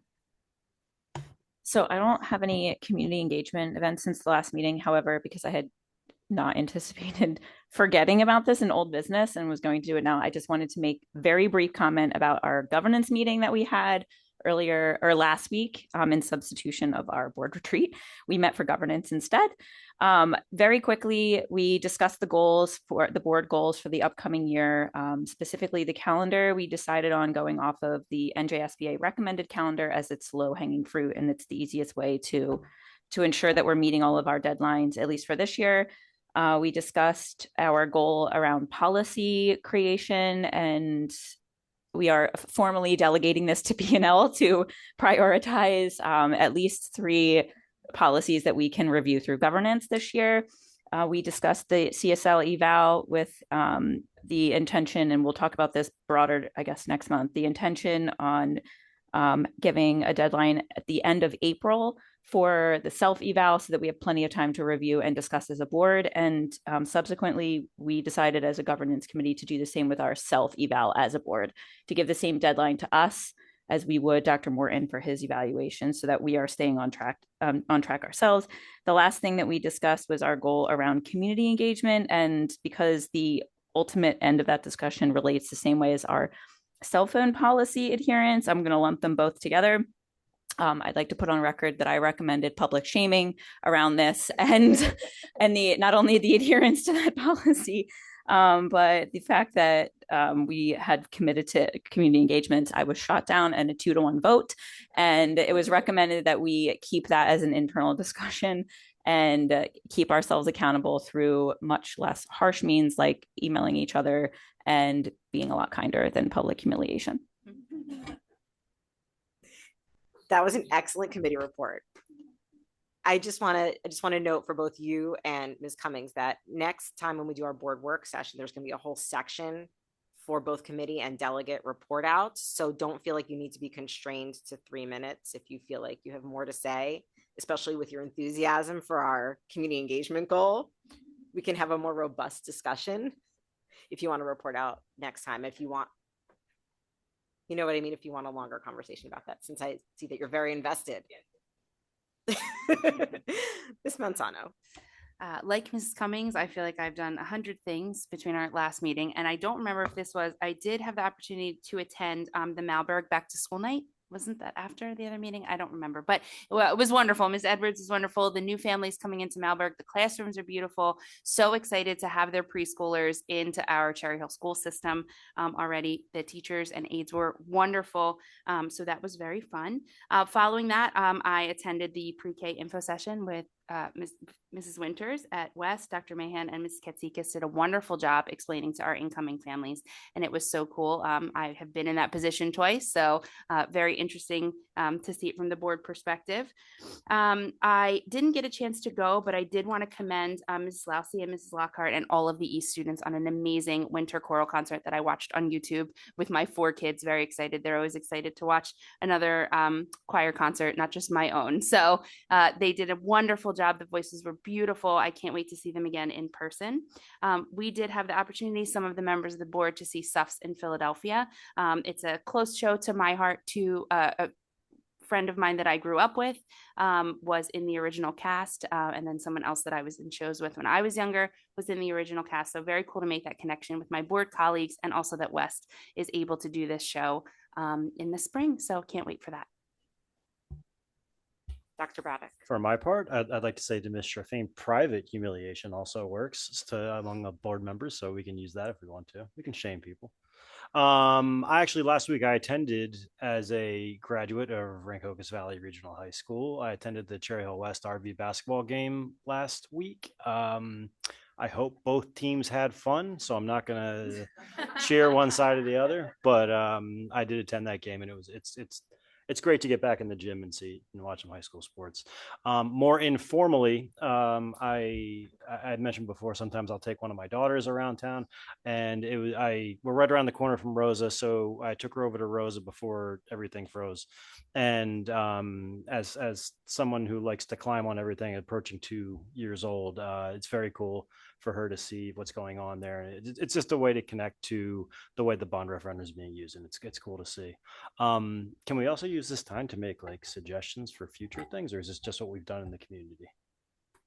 So I don't have any community engagement events since the last meeting. However, because I had not anticipated forgetting about this in old business and was going to do it now, I just wanted to make very brief comment about our governance meeting that we had earlier or last week in substitution of our board retreat. We met for governance instead. Very quickly, we discussed the goals for the board goals for the upcoming year, specifically the calendar. We decided on going off of the NJSBA recommended calendar as it's low hanging fruit and it's the easiest way to ensure that we're meeting all of our deadlines, at least for this year. We discussed our goal around policy creation, and we are formally delegating this to P&L to prioritize at least 3 policies that we can review through governance this year. We discussed the CSL eval with the intention, and we'll talk about this broader, I guess, next month, the intention on giving a deadline at the end of April for the self-eval so that we have plenty of time to review and discuss as a board. And subsequently, we decided as a governance committee to do the same with our self-eval as a board, to give the same deadline to us as we would Dr. Morton for his evaluation, so that we are staying on track ourselves. The last thing that we discussed was our goal around community engagement. And because the ultimate end of that discussion relates the same way as our cell phone policy adherence, I'm going to lump them both together. I'd like to put on record that I recommended public shaming around this and the not only the adherence to that policy, but the fact that we had committed to community engagement. I was shot down in a 2-to-1 vote, and it was recommended that we keep that as an internal discussion and keep ourselves accountable through much less harsh means like emailing each other and being a lot kinder than public humiliation. That was an excellent committee report. I just want to note for both you and Ms. Cummings that next time when we do our board work session, there's going to be a whole section for both committee and delegate report outs. So don't feel like you need to be constrained to 3 minutes if you feel like you have more to say, especially with your enthusiasm for our community engagement goal. We can have a more robust discussion if you want to report out next time. If you want, you know what I mean? If you want a longer conversation about that, since I see that you're very invested. Ms. Manzano. Like Mrs. Cummings, I feel like I've done 100 things between our last meeting, and I don't remember if this was, I did have the opportunity to attend the Malberg Back to School Night. Wasn't that after the other meeting? I don't remember, but it was wonderful. Ms. Edwards is wonderful. The new families coming into Malberg, the classrooms are beautiful. So excited to have their preschoolers into our Cherry Hill school system already. The teachers and aides were wonderful. So that was very fun. Following that, I attended the pre-K info session with Mrs. Winters at West, Dr. Mahan, and Mrs. Katsikis did a wonderful job explaining to our incoming families, and it was so cool. I have been in that position twice, so very interesting to see it from the board perspective. I didn't get a chance to go, but I did want to commend Mrs. Lousy and Mrs. Lockhart and all of the East students on an amazing winter choral concert that I watched on YouTube with my 4 kids. Very excited. They're always excited to watch another choir concert, not just my own. So they did a wonderful job. The voices were beautiful. I can't wait to see them again in person. We did have the opportunity, some of the members of the board, to see SUFS in Philadelphia. It's a close show to my heart. To a friend of mine that I grew up with was in the original cast, and then someone else that I was in shows with when I was younger was in the original cast. So very cool to make that connection with my board colleagues, and also that West is able to do this show in the spring. So can't wait for that. Dr. Braddock. For my part, I'd like to say to Ms. Sherfain, private humiliation also works among the board members, so we can use that if we want to. We can shame people. Last week I attended as a graduate of Rancocas Valley Regional High School. I attended the Cherry Hill West RV basketball game last week. I hope both teams had fun, so I'm not going to cheer one side or the other, but I did attend that game, and it's great to get back in the gym and watch some high school sports. More informally, I had mentioned before, sometimes I'll take one of my daughters around town, and we're right around the corner from Rosa, so I took her over to Rosa before everything froze. And as someone who likes to climb on everything, approaching 2 years old, it's very cool for her to see what's going on there. It's just a way to connect to the way the bond referendum is being used, and it's cool to see. Can we also use this time to make suggestions for future things, or is this just what we've done in the community?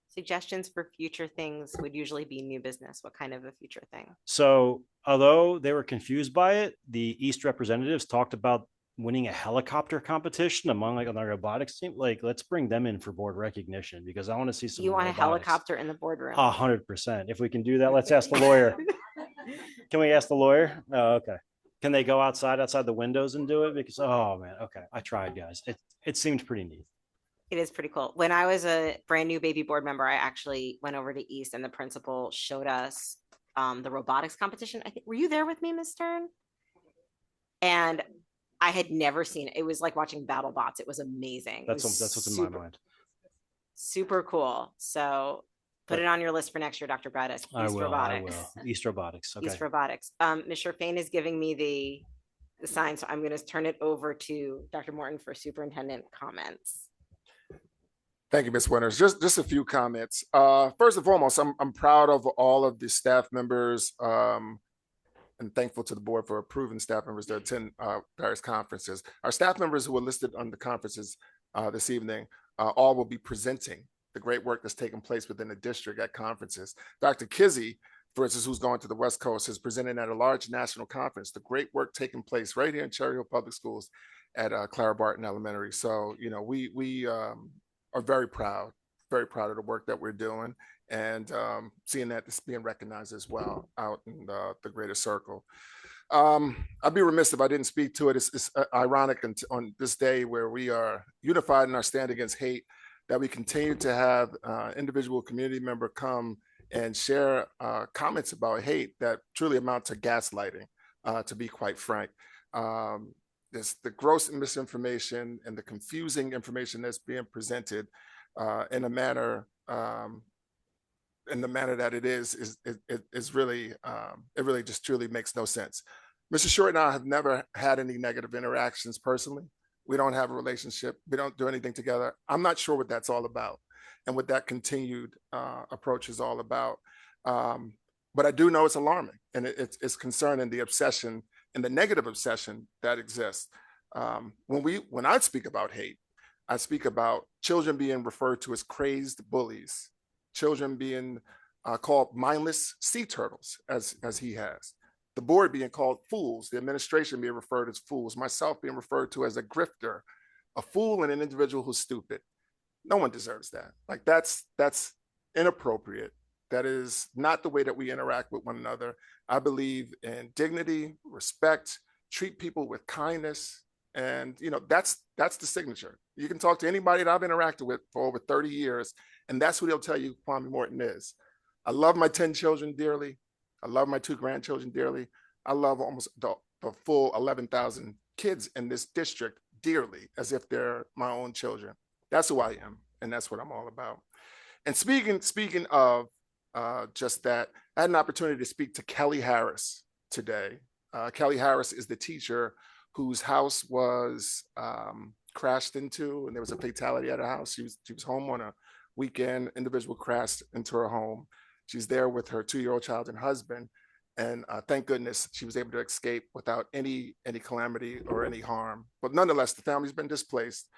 Suggestions for future things would usually be new business. What kind of a future thing? So although they were confused by it, the East representatives talked about winning a helicopter competition among on our robotics team. Let's bring them in for board recognition, because I want to see some. You want robotics. A helicopter in the boardroom? 100%. If we can do that, let's ask the lawyer. Can we ask the lawyer? Oh, okay. Can they go outside the windows and do it? Because, oh man, okay. I tried, guys. It seemed pretty neat. It is pretty cool. When I was a brand new baby board member, I actually went over to East, and the principal showed us the robotics competition. I think, were you there with me, Ms. Stern? And I had never seen it. It was like watching BattleBots. It was amazing. That's what's in my mind. Super cool. So put it on your list for next year, Dr. Braddock. I will. East Robotics. Okay. East Robotics. Ms. Sherfain is giving me the sign, so I'm going to turn it over to Dr. Morton for superintendent comments. Thank you, Ms. Winters. Just a few comments. First and foremost, I'm proud of all of the staff members, and thankful to the board for approving staff members to attend various conferences. Our staff members who are listed on the conferences this evening all will be presenting the great work that's taking place within the district at conferences. Dr. Kizzy, for instance, who's going to the West Coast, is presenting at a large national conference, the great work taking place right here in Cherry Hill Public Schools at Clara Barton Elementary. So, we are very proud of the work that we're doing, and seeing that it's being recognized as well out in the greater circle. I'd be remiss if I didn't speak to it. It's ironic on this day where we are unified in our stand against hate, that we continue to have individual community member come and share comments about hate that truly amount to gaslighting, to be quite frank. There's the gross misinformation and the confusing information that's being presented in the manner that it is really, it really just truly makes no sense. Mr. Short and I have never had any negative interactions personally. We don't have a relationship. We don't do anything together. I'm not sure what that's all about and what that continued approach is all about. But I do know it's alarming, and it's concerning, the obsession and the negative obsession that exists. When I speak about hate, I speak about children being referred to as crazed bullies, children being called mindless sea turtles, as he has, the board being called fools, the administration being referred as fools, myself being referred to as a grifter, a fool, and an individual who's stupid. No one deserves that. Like, that's inappropriate. That is not the way that we interact with one another. I believe in dignity, respect, treat people with kindness, And that's the signature. You can talk to anybody that I've interacted with for over 30 years, and that's who they'll tell you Kwame Morton is. I love my 10 children dearly. I love my 2 grandchildren dearly. I love almost the full 11,000 kids in this district dearly, as if they're my own children. That's who I am, and that's what I'm all about. And speaking of just that, I had an opportunity to speak to Kelly Harris today. Kelly Harris is the teacher whose house was crashed into, and there was a fatality at her house. She was home on a weekend. Individual crashed into her home. She's there with her 2-year-old child and husband, and thank goodness she was able to escape without any calamity or any harm. But nonetheless, the family's been displaced.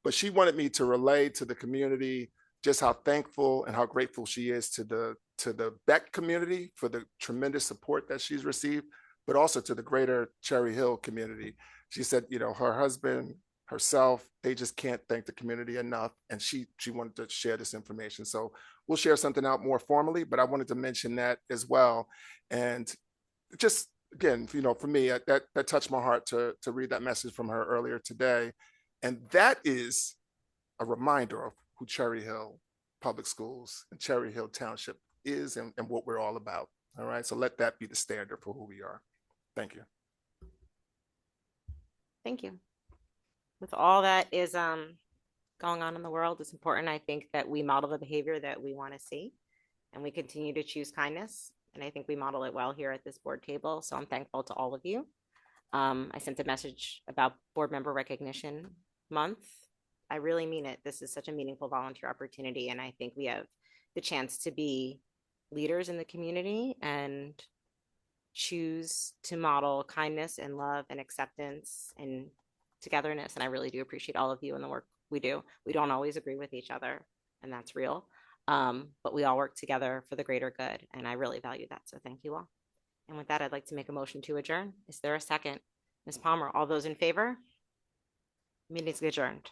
But she wanted me to relay to the community just how thankful and how grateful she is to the Beck community for the tremendous support that she's received, but also to the greater Cherry Hill community. She said, her husband, herself, they just can't thank the community enough. And she wanted to share this information. So we'll share something out more formally, but I wanted to mention that as well. And just, again, for me, that touched my heart to read that message from her earlier today. And that is a reminder of who Cherry Hill Public Schools and Cherry Hill Township is and what we're all about. All right, so let that be the standard for who we are. Thank you. Thank you. With all that is going on in the world, it's important, I think, that we model the behavior that we want to see, and we continue to choose kindness. And I think we model it well here at this board table. So I'm thankful to all of you. I sent a message about Board Member Recognition Month. I really mean it. This is such a meaningful volunteer opportunity, and I think we have the chance to be leaders in the community and choose to model kindness and love and acceptance and togetherness. And I really do appreciate all of you and the work we do. We don't always agree with each other, and that's real. But we all work together for the greater good, and I really value that. So thank you all. And with that, I'd like to make a motion to adjourn. Is there a second? Ms. Palmer, all those in favor? Meeting is adjourned.